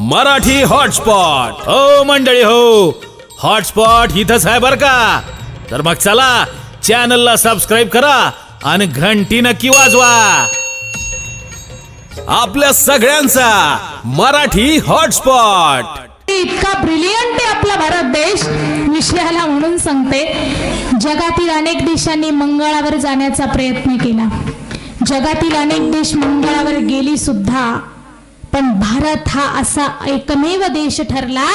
Marathi hotspot हो मंडळी हो, हॉटस्पॉट इथंच आहे बर का. तर मग चला चॅनलला सबस्क्राईब करा आणि घंटी नक्की वाजवा. आपल्या सगळ्यांचा मराठी हॉटस्पॉट. इतका ब्रिलियंट आहे आपला भारत देश. विषयाला म्हणून सांगते, जगातील अनेक देशांनी मंगळावर जाण्याचा प्रयत्न केला. जगातील अनेक देश मंगळावर गेली सुद्धा, पण भारत हा असा एकमेव देश ठरला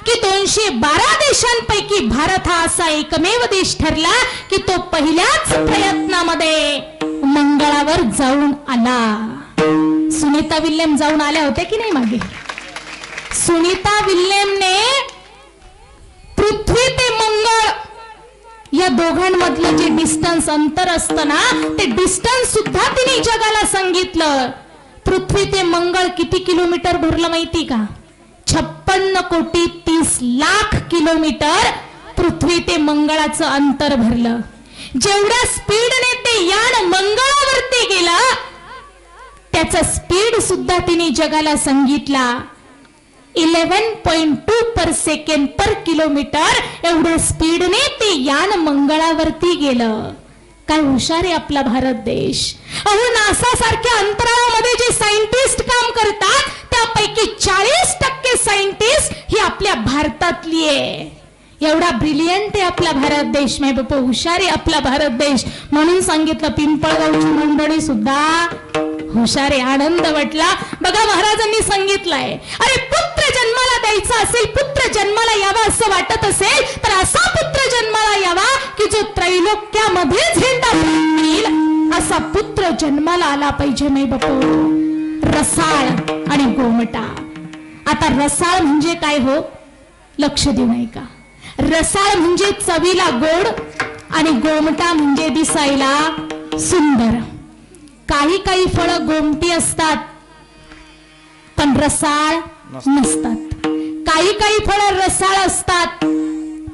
की 212 देशांपैकी भारत हा असा एकमेव देश ठरला की तो पहिल्याच प्रयत्नामध्ये मंगळावर जाऊन आला. सुनीता विल्यम जाऊन आल्या होत्या की नाही मागे? सुनीता विल्यमने पृथ्वी ते मंगळ या दोघांमधलं जे डिस्टन्स अंतर असतं ना, ते डिस्टन्स सुद्धा तिने जगाला सांगितलं. पृथ्वी ते मंगळ किती किलोमीटर भरलं माहिती का? 56 कोटी 30 लाख किलोमीटर पृथ्वी ते मंगळाचं अंतर भरलं. जेवढ्या स्पीडने ते यान मंगळावरती गेलं, त्याचा स्पीड सुद्धा तिने जगाला सांगितला. 11.2 पर सेकंड पर किलोमीटर एवढ्या स्पीडने ते यान मंगळावरती गेलं. काय हुशार आहे आपला भारत देश. अहो, नासा सारख्या अंतराळामध्ये जे सायंटिस्ट काम करतात, त्यापैकी 40% सायंटिस्ट ही आपल्या भारतातली आहे. एवढा ब्रिलियंट आहे आपला भारत देश. माय बाप, हुशार आहे आपला भारत देश. म्हणून सांगितलं, पिंपळगावची मंडळी सुद्धा हुशार आहे. आनंद वाटला. बघा, महाराजांनी सांगितलंय, अरे पुत्र जन्माला द्यायचा असेल, पुत्र जन्माला यावा असं वाटत असेल, तर असा पुत्र जन्माला यावा की जो त्रैलोक्यामध्ये झेंडा फडकवेल, असा पुत्र जन्माला आला पाहिजे. नाही बापू, रसाळ आणि गोमटा. आता रसाळ म्हणजे काय हो? लक्ष देऊ नये का? रसाळ म्हणजे चवीला गोड आणि गोमटा म्हणजे दिसायला सुंदर. काही काही फळं गोमटी असतात पण रसाळ नसतात. काही काही फळं रसाळ असतात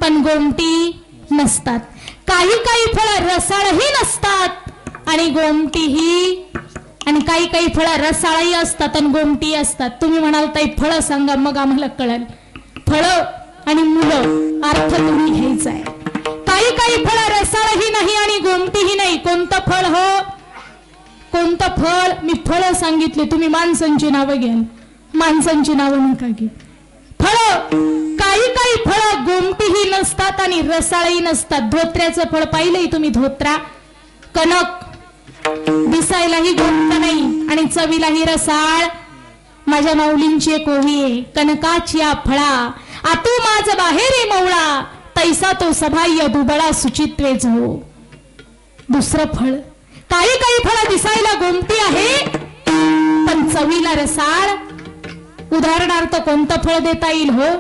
पण गोमटी नसतात. काही काही फळं रसाळही नसतात आणि गोमटीही, आणि काही काही फळं रसाळही असतात आणि गोमटी असतात. तुम्ही म्हणाल ताई फळं सांगा, मग आम्हाला कळेल. फळं आणि मुलं अर्थ तुम्ही घ्यायचा आहे. काही काही फळं रसाळही नाही आणि गोमटीही नाही. कोणतं फळ हो? कोणतं फळ? मी फळं सांगितले, तुम्ही माणसांची नावं घ्याल. माणसांची नावं नका घे. फळं, काही काही फळं गोमटीही नसतात आणि रसाळही नसतात. धोत्र्याचं फळ पाहिलंय तुम्ही? धोत्रा, कणक, दिसायलाही गोमट नाही आणि चवीलाही रसाळ. माझ्या माऊलींची एक ओवी आहे, कनकाची फळा आतू माझ बाहेर मवळा, तैसा तो सभाह्य दुबळा सुचित्वेच हो. दुसरं फळ, काही काही फळं दिसायला गोमटी आहे पण चवीला रसाळ. उदाहरणार्थ कोणतं फळ देता येईल हो?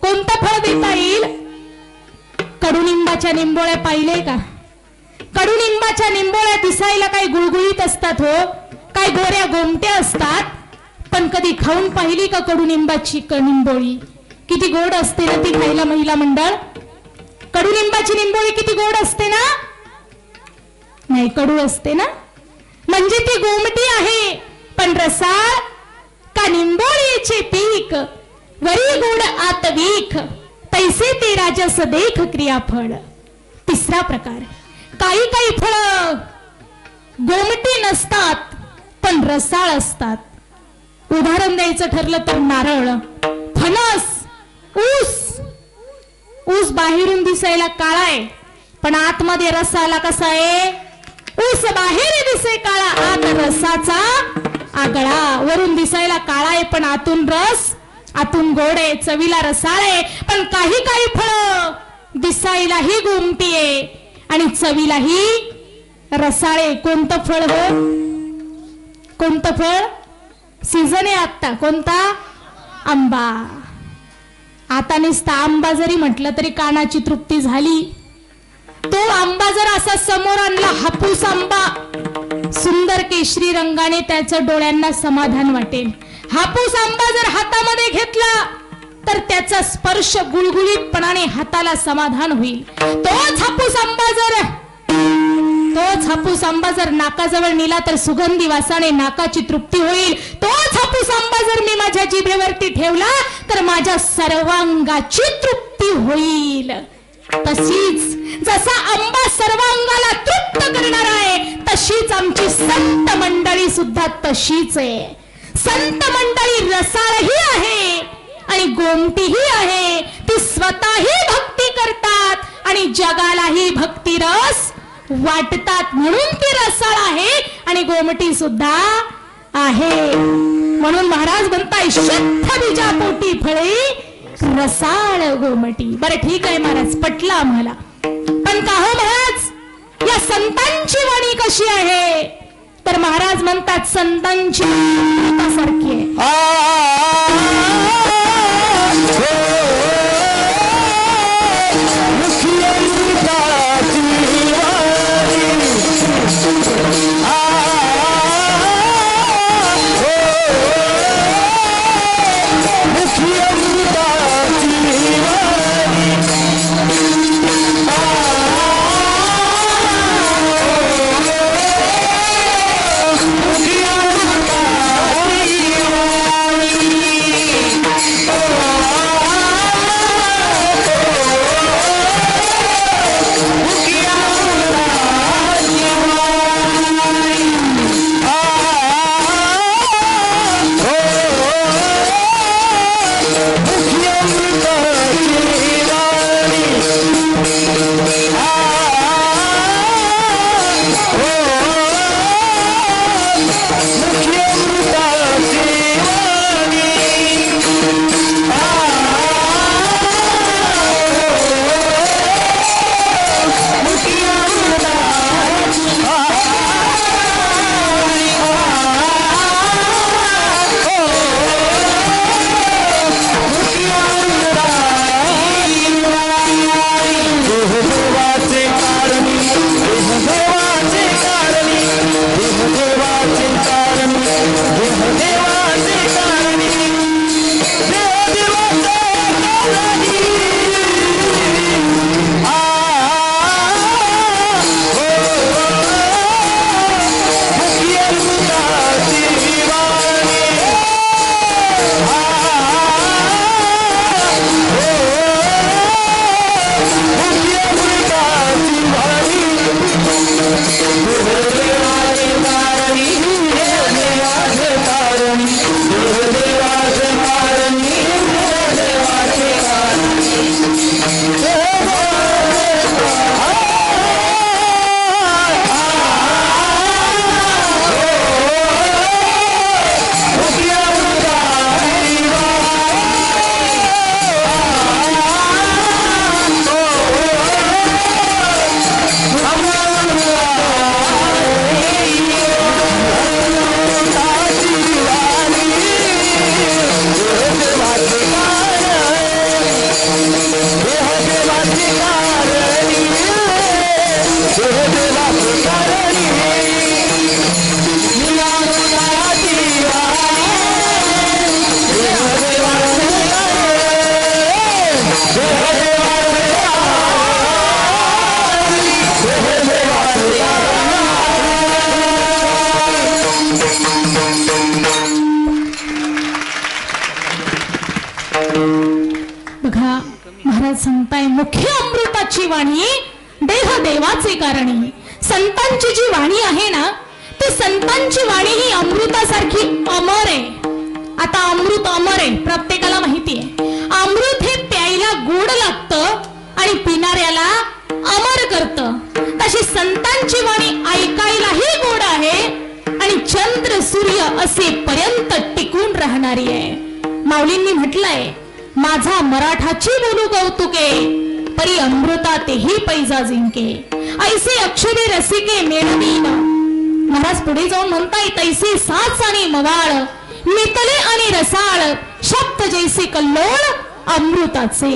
कोणतं फळ देता येईल? कडुनिंबाच्या निंबोळ्या पाहिले का? कडुनिंबाच्या निंबोळ्या दिसायला काही गुळगुळीत असतात हो, काही गोऱ्या गोमट्या असतात. पण कधी खाऊन पाहिली का कडुनिंबाची निंबोळी? किती गोड असते ना ती खायला. महिला मंडळ, कडुनिंबाची निंबोळी किती गोड असते ना? नाही, कडू असते ना. म्हणजे ती गोमटी आहे पण रसाळ. का निंबोळीचे पीक वरी गोड आत वीख, तैसे ते राजस देख क्रियाफळ. तिसरा प्रकार, काही काही फळ गोमटी नसतात पण रसाळ असतात. उदाहरण द्यायचं ठरलं तर नारळ, फणस, ऊस. ऊस बाहेरून दिसायला काळा आहे पण आतमध्ये रसाला कसा आहे? ऊस बाहेर दिसे काळा, आत रसाचा आगळा. वरून दिसायला काळा आहे पण आतून रस, आतून गोड आहे, चवीला रसाळ आहे. पण काही काही फळ दिसायलाही गोमटी आहे आणि चवीलाही रसाळ आहे. कोणतं फळ हो? कोणतं फळ? सीझन आहे आता. कोणता? आंबा. आता नुसता आंबा जरी म्हटलं तरी कानाची तृप्ती झाली. तो आंबा जर असा समोर आणला, हापूस आंबा, सुंदर केशरी रंगाने, त्याचं डोळ्यांना समाधान वाटेल. हापूस आंबा जर हातामध्ये घेतला तर त्याचा स्पर्श गुळगुळीतपणाने हाताला समाधान होईल. तोच हापूस आंबा जर नाकाजवळ नेला तर सुगंधी वासाने नाकाची तृप्ती होईल. तोच हापूस आंबा जर मी माझ्या माझ्या जिभेवरती ठेवला तर माझ्या सर्वांगाची तृप्ती होईल. तशीच जसा आंबा सर्वांगाला तृप्त करणार आहे तशीच आमची संत मंडळी सुद्धा तशीच आहे. संत मंडळी रसाळही आहे आणि गोमटीही आहे. ती स्वतःही भक्ती करतात आणि जगालाही भक्ती रस वाटतात म्हणून ती रसाळ आहे आणि गोमटी सुद्धा आहे. म्हणून महाराज म्हणताय शुद्ध बीजापोटी फळे रसाळ गोमटी. बरं ठीक आहे महाराज, पटलं आम्हाला. पण का हो महाराज, या संतांची वाणी कशी आहे? तर महाराज म्हणतात संतांची सारखी आहे. बघा महाराज सांगताय मुख्य अमृताची वाणी देह देवाचे कारणी. संतांची जी वाणी आहे ना ती संतांची वाणी ही अमृतासारखी अमर आहे. आता अमृत अमर आहे प्रत्येकाला माहिती आहे. अमृत हे प्यायला गोड लागतं आणि पिणाऱ्याला अमर करतं. तशी संतांची वाणी ऐकायलाही गोड आहे आणि चंद्र सूर्य असेपर्यंत टिकून राहणारी आहे. माऊलींनी म्हटलंय माझा मराठाची बोलू कौतुके परी अमृता तेही पैजा जिंके ऐसे अक्षरे रसिके मेळवीन. महाराज पुढे जाऊन म्हणताय तैसे साच आणि मवाळ मितले आणि रसाळ शब्द जैसे कल्लोळ अमृताचे.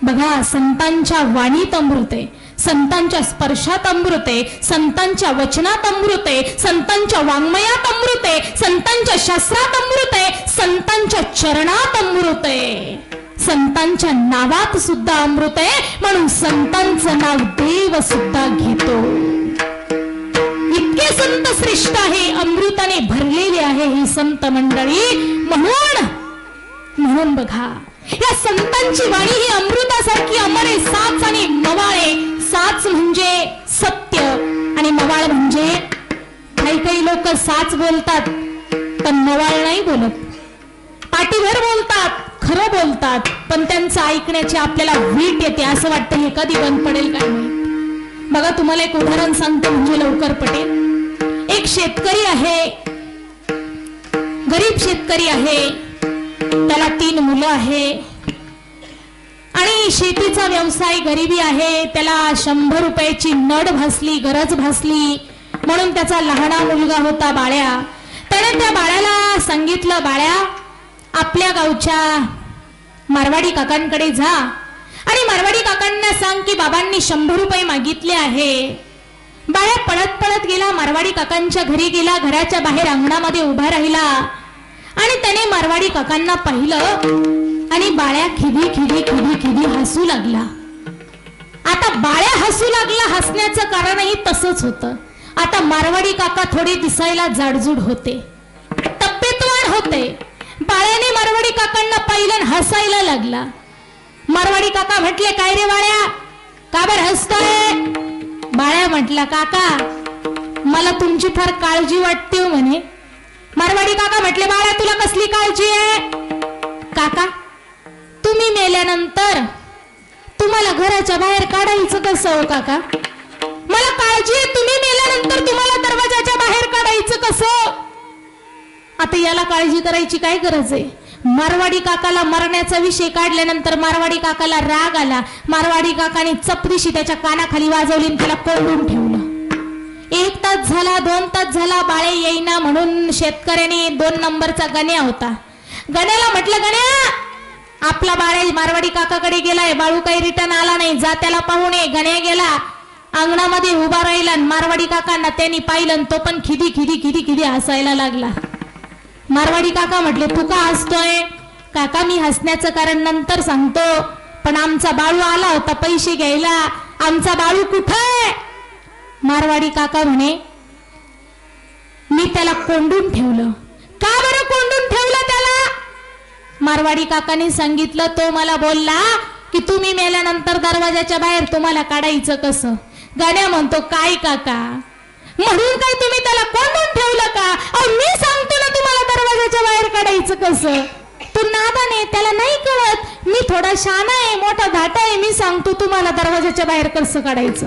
बघा संतांच्या वाणीत अमृत आहे, संतांच्या स्पर्शात अमृत आहे, संतांच्या वचनात अमृत आहे, संतांच्या वाङ्मयात अमृत आहे, संतांच्या शास्त्रात अमृत आहे, संतांच्या चरणात अमृत आहे, संतांच्या नावात सुद्धा अमृत आहे. म्हणून संतांचं नाव देव सुद्धा घेतो. इतके हे संत श्रेष्ठ आहे, अमृताने भरलेले आहे ही संत मंडळी. म्हणून बघा, या संतांची वाणी ही अमृतासारखी अमर आहे. साच आणि मवाळे, साच म्हणजे सत्य आणि मवाळ म्हणजे, काही लोक साच बोलतात पण मवाळ नाही बोलत, पाठीभर बोलतात, खरं बोलतात, पण त्यांचं ऐकण्याची आपल्याला वीट येते. असं वाटतं हे कधी बंद पडेल काय माहित. बघा, तुम्हाला एक उदाहरण सांगतो म्हणजे लवकर पटेल. एक शेतकरी आहे, गरीब शेतकरी आहे, त्याला 3 मुलं आहे आणि शेतीचा व्यवसाय, गरिबी आहे. त्याला 100 रुपयाची नड भासली, गरज भासली, म्हणून त्याचा लहाना मुलगा होता बाळ्या. त्याने त्या बाळ्याला सांगितलं, बाळ्या आपल्या गावच्या मारवाडी काकांकडे जा आणि मारवाडी काकांना सांग की बाबांनी 100 रुपये मागितले आहे. बाळ्या पळत पळत गेला, मारवाडी काकांच्या घरी गेला, घराच्या बाहेर अंगणामध्ये उभा राहिला आणि त्याने मारवाडी काकांना पाहिलं आणि बाळ्या खिदी खिदी खिदी खिदी हसू लागला. आता बाळ्या हसू लागला, हसण्याचं कारणही तसंच होतं. आता मारवाडी काका थोडे दिसायला जाडजूड होते, तब्येतवान होते. बाळ्याने मारवाडी काकांना पाहिलं, हसायला लागला. मारवाडी काका म्हटले, काय रे बाळ्या, का बरं हसतोय? बाळ्या म्हटला, काका मला तुमची फार काळजी वाटते हो म्हणे. मारवाडी काका म्हटले, बाळ्या तुला कसली काळजी आहे? काका तुम्ही मेल्यानंतर तुम्हाला घराच्या बाहेर काढायचं कसं हो काका? मला काळजी आहे, तुम्ही मेल्यानंतर तुम्हाला दरवाजाच्या बाहेर काढायचं कसं? आता याला काळजी करायची काय गरज आहे? मारवाडी काकाला मरण्याचा विषय काढल्यानंतर मारवाडी काकाला राग आला. मारवाडी काकाने चपदिशी त्याच्या कानाखाली वाजवली आणि त्याला कोंडून ठेवलं. 1 तास झाला, 2 तास झाला, बाळे येईना. म्हणून शेतकऱ्याने 2 नंबरचा गण्या होता, गण्याला म्हटलं, गण्या आपला बाळे मारवाडी काकाकडे गेलाय, बाळू काही रिटर्न आला नाही, जा त्याला पाहून ये. गण्या गेला, अंगणामध्ये उभा राहिला. मारवाडी काकांना त्यांनी पाहिलं, तो पण खिदी खिदी खिदी खिदी हसायला लागला. मारवाडी काका म्हटले, तू का हसतोय? काका मी हसण्याचं कारण नंतर सांगतो, पण आमचा बाळू आला होता पैसे घ्यायला, आमचा बाळू कुठे? मारवाडी काका म्हणे, मी त्याला कोंडून ठेवलं. का बरं कोंडून ठेवलं त्याला? मारवाडी काकाने सांगितलं, तो मला बोलला की तुम्ही मेल्यानंतर दरवाजाच्या बाहेर तुम्हाला काढायचं कसं? गाण्या म्हणतो, काय काका म्हणून काय तुम्ही त्याला कोंडून ठेवलं का? मी सांगतो ना तुम्हाला दरवाजाच्या बाहेर काढायचं कसं. तू नादाने, त्याला नाही कळत. मी थोडा शहाणा आहे, मोठा धाटा आहे, मी सांगतो तुम्हाला दरवाजाच्या बाहेर कसं काढायचं.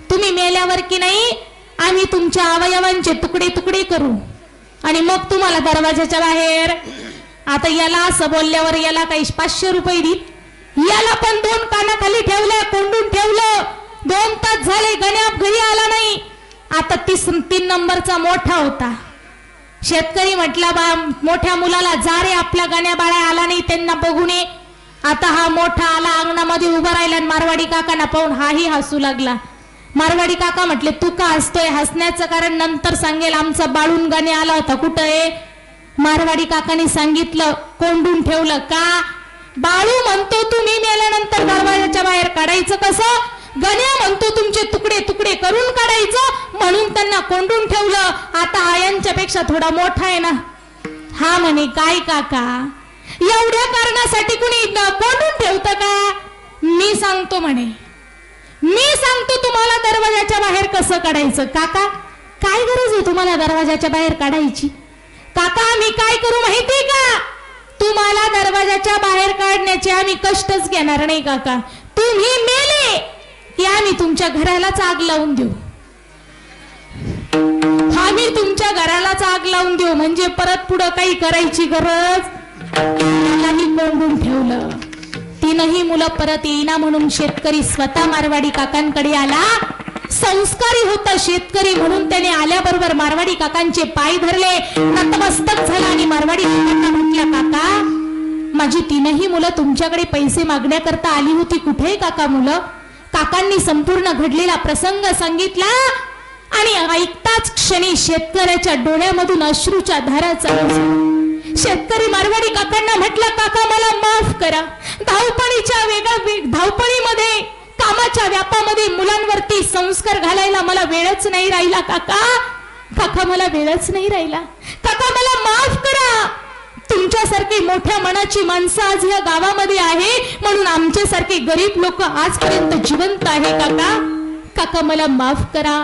तुम्ही मेल्यावर की नाही आम्ही तुमच्या अवयवांचे तुकडे तुकडे करू आणि मग तुम्हाला दरवाजाच्या बाहेर. आता याला असं बोलल्यावर याला काही 500 रुपये देईल. याला पण 2 कानाखाली ठेवलं, कोंडून ठेवलं. 2 तास झाले, गण्या घरी आला नाही. आता 3 नंबरचा मोठा होता. शेतकरी म्हटला, बा मोठ्या मुलाला, जा रे आपला गण्या बाळा आला नाही, त्यांना बघून ये. आता हा मोठा आला, अंगणामध्ये उभा राहिला आणि मारवाडी काकांना पाहून हाही हसू लागला. मारवाडी काका म्हटले, तू का हसतोय? हसण्याचं कारण नंतर सांगेल. आमचा बाळून गण्या आला होता, कुठं आहे? मारवाडी काकाने सांगितलं, कोंडून ठेवलं. का? बाळू म्हणतो तुम्ही मेल्यानंतर दरवाजाच्या बाहेर काढायचं कसं? गण्या म्हणतो तुमचे तुकडे तुकडे करून काढायचं, म्हणून त्यांना कोंडून ठेवलं. आता हा यांच्यापेक्षा थोडा मोठा आहे ना. हा म्हणे, काय काका एवढ्या कारणासाठी कुणी कोंडून ठेवतं का? मी सांगतो म्हणे, मी सांगतो तुम्हाला दरवाजाच्या बाहेर कसं काढायचं. काका काय गरज आहे तुम्हाला दरवाजाच्या बाहेर काढायची? काका आम्ही काय करू माहिती का? तुम्हाला दरवाजाच्या बाहेर काढण्याचे आम्ही कष्टच घेणार नाही काका. तुम्ही मेले की आम्ही तुमच्या घरालाच आग लावून देऊ. आम्ही तुमच्या घरालाच आग लावून देऊ, म्हणजे परत पुढं काही करायची गरज नाही. कोंडून ठेवलं. 3ही मुलं परत येईना म्हणून शेतकरी स्वतः मारवाडी काकांकडे आला. संस्कारी होता शेतकरी म्हणून त्याने आल्याबरोबर मारवाडी काकांचे पाय धरले, नतमस्तक झाला आणि मारवाडी काकांना म्हटलं, काका माझी 3ही मुलं तुमच्याकडे पैसे मागण्याकरता आली होती, कुठे काका मुलं? काकांनी संपूर्ण घडलेला प्रसंग सांगितला आणि ऐकताच क्षणी शेतकऱ्याच्या डोळ्यामधून अश्रूच्या धारा चालू. शेतकरी मारवाडी काकांना म्हटलं, काका मला माफ करा. धावपळीमध्ये कामाच्या व्यापामध्ये मुलांवरती संस्कार घालायला मला वेळच नाही राहिला काका. काका मला वेळच नाही राहिला, काका मला माफ करा. तुमच्यासारखी मोठ्या मनाची माणसं आज या गावामध्ये आहे म्हणून आमच्यासारखे गरीब लोक आजपर्यंत जिवंत आहे. काका काका मला माफ करा.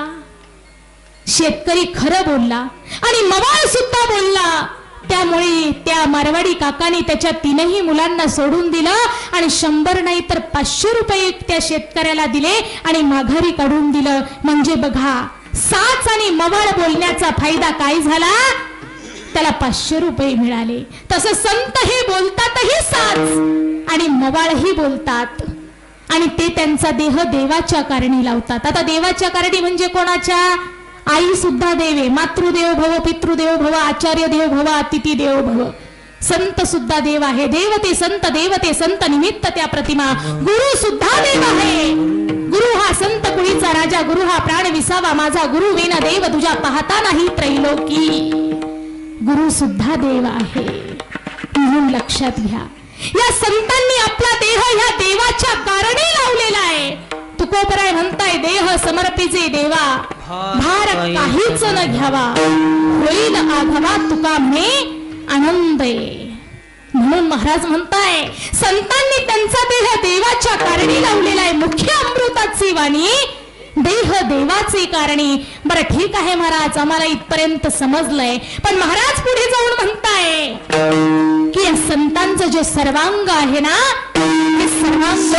शेतकरी खरं बोलला आणि मवाळ सुद्धा बोलला. त्यामुळे त्या मारवाडी काकाने त्याच्या 3ही मुलांना सोडून दिलं आणि 100 नाही तर 500 रुपये त्या शेतकऱ्याला दिले आणि माघारी काढून दिलं. म्हणजे बघा, साच आणि मवाळ बोलण्याचा फायदा काय झाला, त्याला 500 रुपये मिळाले. तसं संत हे बोलतातही साच आणि मवाळही बोलतात आणि ते त्यांचा देह देवाच्या कारणी लावतात. आता देवाच्या कारणी म्हणजे कोणाच्या? आई सुद्धा देवे, मातृदेव भव, पितृदेव भव, आचार्य देव भव, अतिथी देव भव. संत सुद्धा देव आहे. देवते संत निमित्त त्या प्रतिमा. गुरु सुद्धा देव आहे. गुरु हा संत कुळीचा राजा, गुरु हा प्राण विसावा माझा, गुरु विना देव तुझ्या पाहता नाही त्रैलोकी. गुरु सुद्धा देव आहे म्हणून लक्षात घ्या. या संतांनी आपला देह ह्या देवाच्या कारणी लावलेला आहे. तुकोबराय म्हणताय, देह समर्पिचे देवा, भार काहीच न घ्यावा, होईल आघावा तुका मे आनंद. म्हणून महाराज म्हणताय, संतांनी त्यांचा देह देवाच्या कारणी लावलेला आहे. मुख्य अमृताची वाणी, देह देवाचे कारणी. बरं ठीक आहे महाराज, आम्हाला इथपर्यंत समजलंय. पण महाराज पुढे जाऊन म्हणताय की या संतांचं जे सर्वांग आहे ना, हे सर्वांग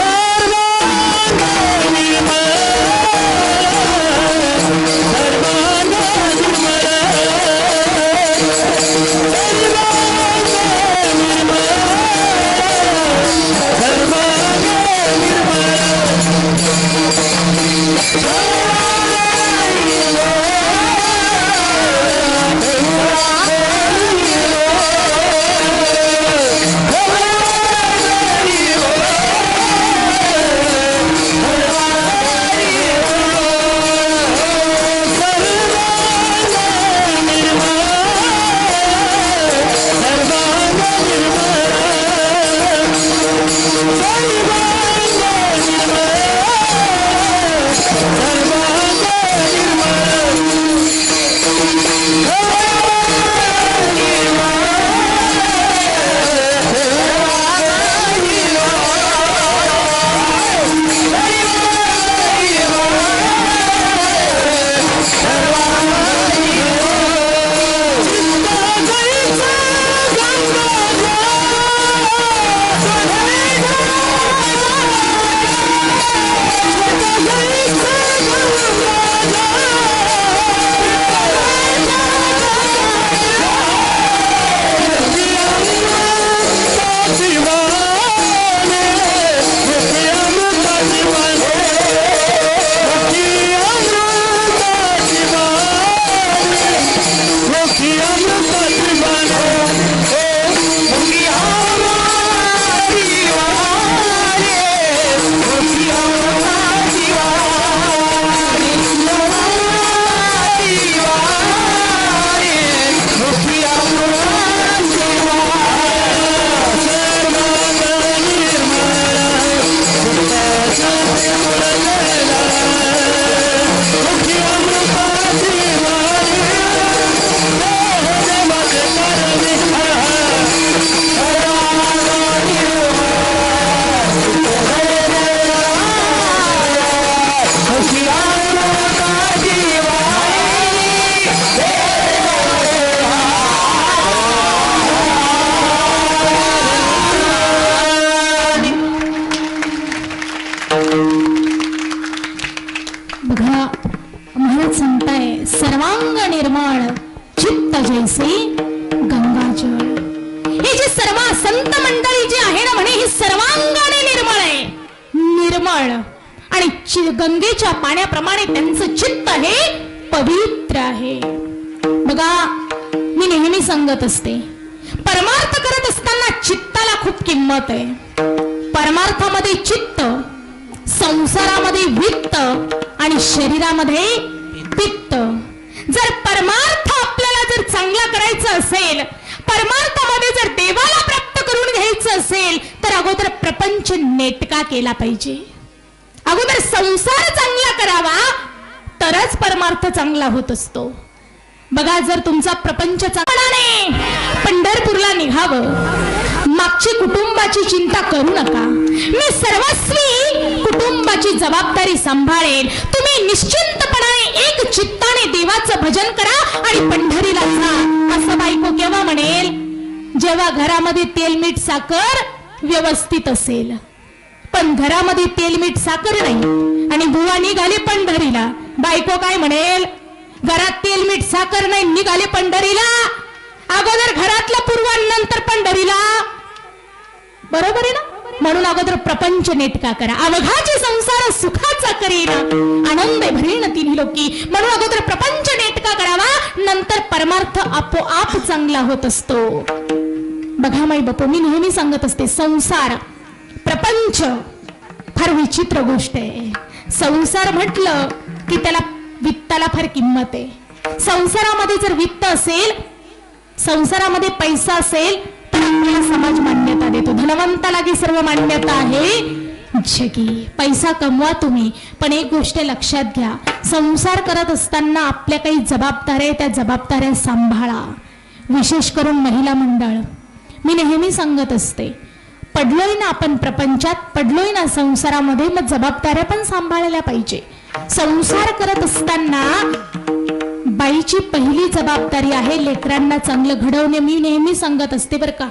गंगेच्या पाण्याप्रमाणे त्यांचं चित्त हे पवित्र आहे. बघा, मी नेहमी सांगत असते, परमार्थ करत असताना चित्ताला खूप किंमत आहे. परमार्थामध्ये चित्त, संसारामध्ये वित्त आणि शरीरामध्ये पित्त. जर परमार्थ आपल्याला जर चांगला करायचा असेल, परमार्थामध्ये जर देवाला प्राप्त करून घ्यायचं असेल, तर अगोदर प्रपंच नेटका केला पाहिजे. अगोदर संसार चांगला करावा, तरच परमार्थ चांगला होत असतो. बघा, जर तुमचा प्रपंच चांगलाने पंढरपूरला निघावं, मागची कुटुंबाची चिंता करू नका. मी सर्वस्वी कुटुंबाची जबाबदारी सांभाळेल. तुम्ही निश्चिंतपणाने एक चित्ताने देवाचं भजन करा आणि पंढरीला जा. असं बायको केव्हा म्हणेल? जेव्हा घरामध्ये तेल मीठ साखर व्यवस्थित असेल. पण घरामध्ये तेल मीठ साखर नाही आणि बुवा निघाले पंढरीला. बायको काय म्हणेल? घरात तेल मीठ साखर नाही, निघाले पंढरीला. अगोदर घरातला पूर्व, नंतर पंढरीला. बरोबर आहे ना? म्हणून अगोदर प्रपंच नेटका करा. अवघाचे संसार सुखाचा करीन, आनंद भरीन तिन्ही लोकी. म्हणून अगोदर प्रपंच नेटका करावा, नंतर परमार्थ आपोआप चांगला होत असतो. बघा माई बापू, मी नेहमी सांगत असते, संसार प्रपंच फार विचित्र गोष्ट आहे. संसार म्हटलं की त्याला वित्ताला फार किंमत आहे. संसारामध्ये जर वित्त असेल, संसारामध्ये पैसा असेल, तर आपल्याला समाज मान्यता देतो. धनवंताला की सर्व मान्यता आहे जगी. पैसा कमवा तुम्ही, पण एक गोष्ट लक्षात घ्या, संसार करत असताना आपल्या काही जबाबदाऱ्या, त्या जबाबदाऱ्या सांभाळा. विशेष करून महिला मंडळ. मी नेहमी सांगत असते, पडलोय ना आपण प्रपंचात, पडलोय ना संसारामध्ये, मग जबाबदाऱ्या पण सांभाळल्या पाहिजे. संसार करत असताना बाईची पहिली जबाबदारी आहे लेकरांना चांगलं घडवणे. मी नेहमी सांगत असते बरं का,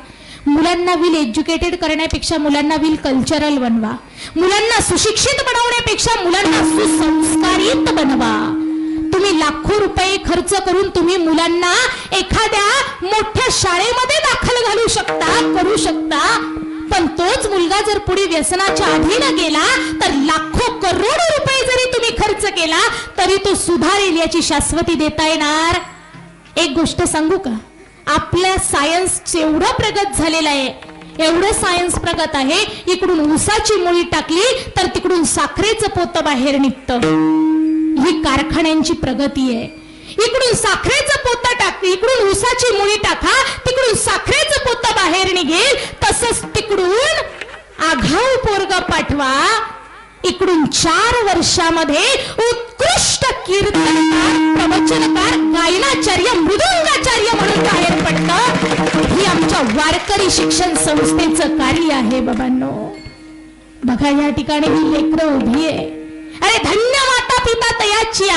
मुलांना विल एज्युकेटेड करण्यापेक्षा मुलांना विल कल्चरल बनवा. मुलांना सुशिक्षित बनवण्यापेक्षा मुलांना सुसंस्कारित बनवा. तुम्ही लाखो रुपये खर्च करून तुम्ही मुलांना एखाद्या मोठ्या शाळेमध्ये दाखल घालू शकता, करू शकता, पण तोच मुलगा जर पुढे व्यसनाच्या अधीन गेला तर लाखो करोडो रुपये जरी तुम्ही खर्च केला तरी तो सुधारेल याची शाश्वती देता येणार? एक गोष्ट सांगू का, आपल्या सायन्स एवढं प्रगत झालेलं आहे, एवढं सायन्स प्रगत आहे, इकडून ऊसाची मुळी टाकली तर तिकडून साखरेचं पोतं बाहेर निघतं. ही कारखान्यांची प्रगती आहे. इकडून साखरेचं पोतं टाक, इकडून ऊसाची मुळी टाका, तिकडून साखरेचं पोतं बाहेर निघेल. तसंच तिकडून आघाऊ पोरग पाठवा, इकडून 4 वर्षामध्ये उत्कृष्ट कीर्तनकार, प्रवचनकार, गायनाचार्य, मृदुंगाचार्य म्हणून बाहेर पडतं. ही आमच्या वारकरी शिक्षण संस्थेचं कार्य आहे बाबांनो. बघा, या ठिकाणी ही लेकरं उभी आहे. अरे धन्य माता पिता तयाच्या.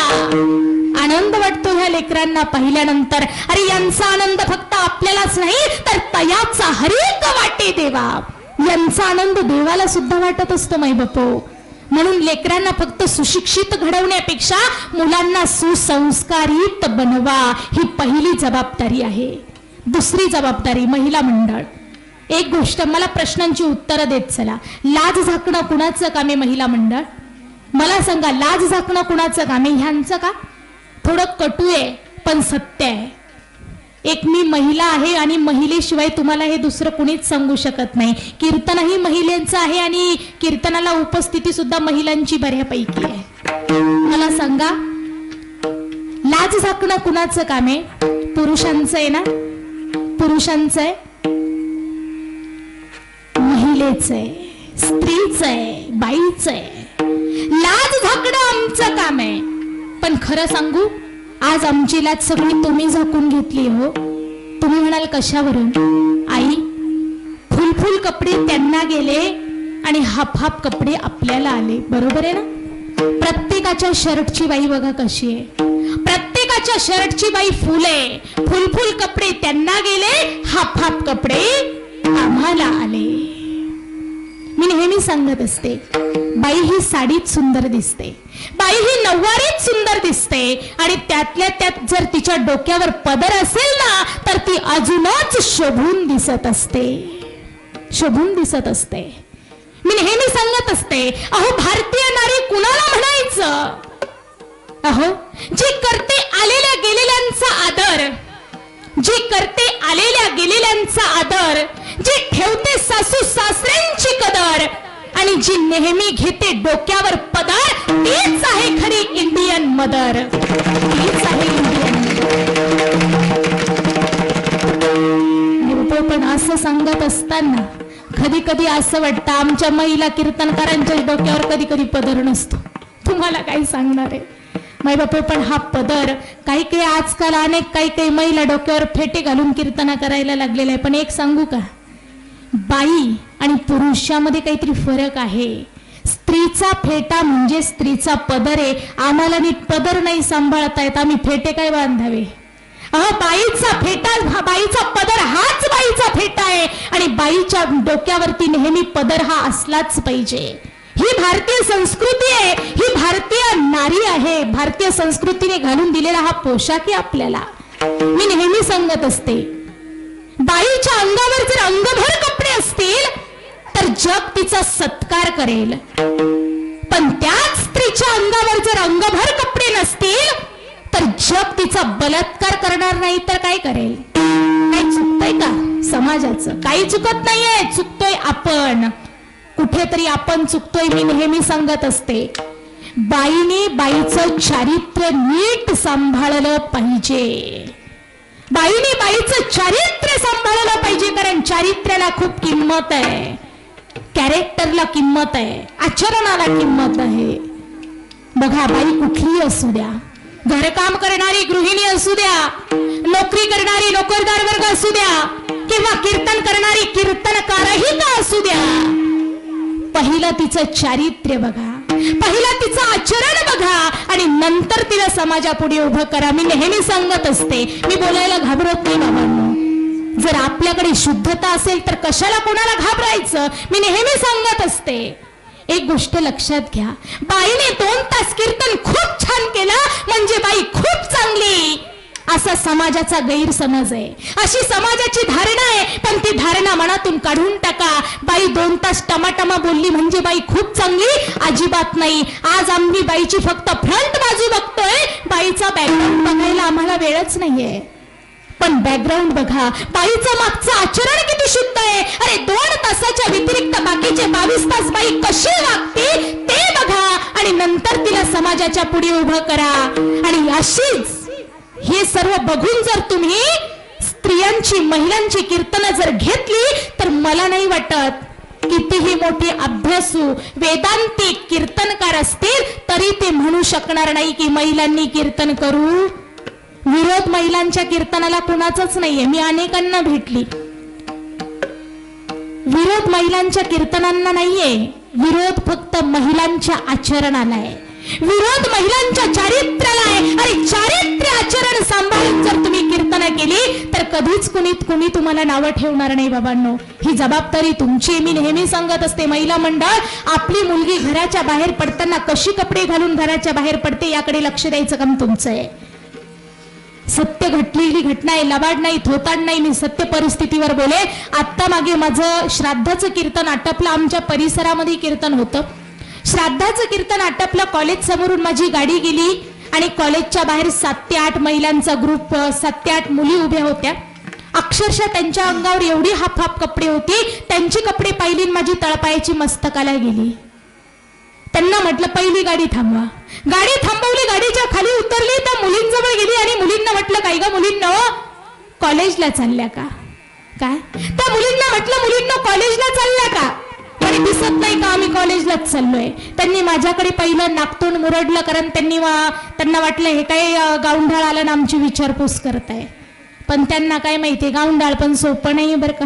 आनंद वाटतो ह्या लेकरांना पाहिल्यानंतर. अरे यांचा आनंद फक्त आपल्यालाच नाही तर तयाचा हरिक वाटे देवा. यांचा आनंद देवाला सुद्धा वाटत असतो माई बापू. म्हणून लेकरांना फक्त सुशिक्षित घडवण्यापेक्षा मुलांना सुसंस्कारित बनवा, ही पहिली जबाबदारी आहे. दुसरी जबाबदारी महिला मंडळ. एक गोष्ट, मला प्रश्नांची उत्तरं देत चला. लाज झाकणं कुणाचं कामे महिला मंडळ? मला सांगा, लाज झाकणं कुणाचं कामे? ह्यांचं का? थोडं कटू आहे पण सत्य आहे. एक मी महिला आहे आणि महिलेशिवाय तुम्हाला हे दुसरं कुणीच सांगू शकत नाही. कीर्तनही महिलांचं आहे आणि कीर्तनाला उपस्थिती सुद्धा महिलांची बऱ्यापैकी आहे. मला सांगा, लाज झाकणं कुणाचं काम आहे? पुरुषांचं आहे ना? पुरुषांचं आहे, महिलेचं आहे, स्त्रीचं आहे, बाईचं आहे. लाज झाकणं आमचं काम आहे. पण खरं सांगू, आज आमची लाज सगळी तुम्ही झाकून घेतली हो. तुम्ही म्हणाल कशावरून? आई, फुल फुल कपडे त्यांना गेले आणि हाफ हाफ कपडे आपल्याला आले. बरोबर आहे ना? प्रत्येकाच्या शर्टची बाई बघा कशी आहे. प्रत्येकाच्या शर्टची बाई फुल आहे. फुल फुल कपडे त्यांना गेले, हाफ हाफ कपडे आम्हाला आले. मी नेहमी सांगत असते, बाई ही साडीत सुंदर दिसते, बाई ही नऊवारीत सुंदर दिसते आणि त्यातल्या त्यात जर तिच्या डोक्यावर पदर असेल ना तर ती अजूनच शोभून दिसत असते, शोभून दिसत असते. मी नेहमी सांगत असते, अहो भारतीय नारी कुणाला म्हणायचं? अहो, जी करते आलेल्या गेलेल्यांचा आदर, जी करते आलेल्या गेलेल्यांचा आदर, जी ठेवते सासू सासऱ्यांची कदर आणि जी नेहमी घेते डोक्यावर पदर, तीच आहे खरी इंडियन मदर. तीच आहे इंडियन मदर. पण असं सांगत असताना कधी कधी असं वाटतं आमच्या महिला कीर्तनकारांच्या डोक्यावर कधी कधी पदर नसतो. तुम्हाला काय सांगणार आहे? माय बापे, पण हा पदर काही आजकाल अनेक काही महिला डोक्यावर फेटे घालून कीर्तना करायला लागलेला आहे. पण एक सांगू का, बाई आणि पुरुषामध्ये काहीतरी फरक आहे. स्त्रीचा फेटा म्हणजे स्त्रीचा पदर आहे. आम्हाला नीट पदर नाही सांभाळता येत, आम्ही फेटे काय बांधावे? बाईचा फेटा, बाईचा पदर हाच बाईचा फेटा आहे आणि बाईच्या डोक्यावरती नेहमी पदर हा असलाच पाहिजे. ही भारतीय संस्कृती आहे, ही भारतीय नारी आहे. भारतीय संस्कृतीने घालून दिलेला हा पोशाख आहे आपल्याला. मी नेहमी सांगत असते, बाईच्या अंगावर जर अंगभर कपडे असतील तर जग तिचा सत्कार करेल, पण त्याच स्त्रीच्या अंगावर जर अंगभर कपडे नसतील तर जग तिचा बलात्कार करणार नाही तर काय करेल? काय चुकतंय का समाजाचं? काही चुकत नाहीये, चुकतोय आपण. कुठेतरी आपण चुकतोय. मी नेहमी सांगत असते, बाईने बाईचं चारित्र्य नीट सांभाळलं पाहिजे. बाईने बाईचं चारित्र्य सांभाळलं पाहिजे, कारण चारित्र्याला खूप किंमत आहे, कॅरेक्टरला किंमत आहे, आचरणाला किंमत आहे. बघा, बाई कुठलीही असू द्या, घरकाम करणारी गृहिणी असू द्या, नोकरी करणारी नोकरदार वर्ग असू द्या, किंवा कीर्तन करणारी कीर्तनकारही का असू द्या, पहिलं तिचं चारित्र्य बघा, पहिलं तिचं आचरण बघा आणि नंतर तिला समाजापुढे उभं करा. मी नेहमी सांगत असते, मी बोलायला घाबरत नाही बाबांनो. जर आपल्याकडे शुद्धता असेल तर कशाला कोणाला घाबरायचं? मी नेहमी सांगत असते. एक गोष्ट लक्षात घ्या, बाईने 2 तास कीर्तन खूप छान केलं म्हणजे बाई खूप चांगली, असा समाजाचा गैरसमज आहे, अशी समाजाची धारणा आहे. पण ती धारणा मनातून काढून टाका. बाई 2 तास टमाटमा बोलली म्हणजे बाई खूप चांगली, अजिबात नाही. आज आम्ही बाईची फक्त फ्रंट बाजू बघतोय, बाईचा बॅकग्राऊंड बघायला आम्हाला वेळच नाहीये. पण बॅकग्राऊंड बघा, बाईचं मागचं आचरण किती शुद्ध आहे. अरे 2 तासाच्या व्यतिरिक्त बाकीचे 22 तास बाई कशी वागते ते बघा आणि नंतर तिला समाजाच्या पुढे उभं करा. आणि अशीच हे सर्व बघून जर तुम्ही स्त्रियांची, महिलांची कीर्तनं जर घेतली तर मला नाही वाटत कितीही मोठे अभ्यासू वेदांतिक कीर्तनकार असतील तरी ते म्हणू शकणार नाही की महिलांनी कीर्तन करू. विरोध महिलांच्या कीर्तनाला कुणाचाच नाहीये. मी अनेकांना भेटली, विरोध महिलांच्या कीर्तनांना नाहीये, विरोध फक्त महिलांच्या आचरणाला आहे, विरोध महिलांच्या चारित्र्याला आहे. आणि चारित्र्य आचरण सांभाळून जर तुम्ही कीर्तन केली तर कधीच कुणी तुम्हाला नावं ठेवणार नाही बाबांनो. ही जबाबदारी तुमची. मी नेहमी सांगत असते, महिला मंडळ, आपली मुलगी घराच्या बाहेर पडताना कशी कपडे घालून घराच्या बाहेर पडते याकडे लक्ष द्यायचं काम तुमचं आहे. सत्य घडलेली घटना आहे, लबाड नाही, थोताड नाही. मी सत्य परिस्थितीवर बोले. आत्ता मागे माझं श्राद्धाचं कीर्तन आटपलं, आमच्या परिसरामध्ये कीर्तन होतं. श्राद्धाचं कीर्तन आटपलं, कॉलेज समोरून माझी गाडी गेली आणि कॉलेजच्या बाहेर 7 ते 8 महिलांचा ग्रुप, 7 ते 8 मुली उभ्या होत्या. अक्षरशः त्यांच्या अंगावर एवढी हाफ कपडे होती, त्यांची कपडे पाहिली माझी तळपायाची मस्तकाला गेली. त्यांना म्हटलं पहिली गाडी थांबवा. गाडी थांबवली, गाडीच्या खाली उतरली, त्या मुलींजवळ गेली आणि मुलींना म्हटलं, काय ग मुलींना, कॉलेजला चालल्या का? काय? त्या मुलींना म्हटलं, मुलींना कॉलेजला चालल्या का? आणि दिसत नाही का आम्ही कॉलेजलाच चाललोय? त्यांनी माझ्याकडे पहिलं नाकतोंड मुरडलं, कारण त्यांना वाटलं हे काय गावंढाळ आलं ना आमची विचारपूस करताय. पण त्यांना काय माहिती, गावंढाळ पण सोपं नाही बरं का.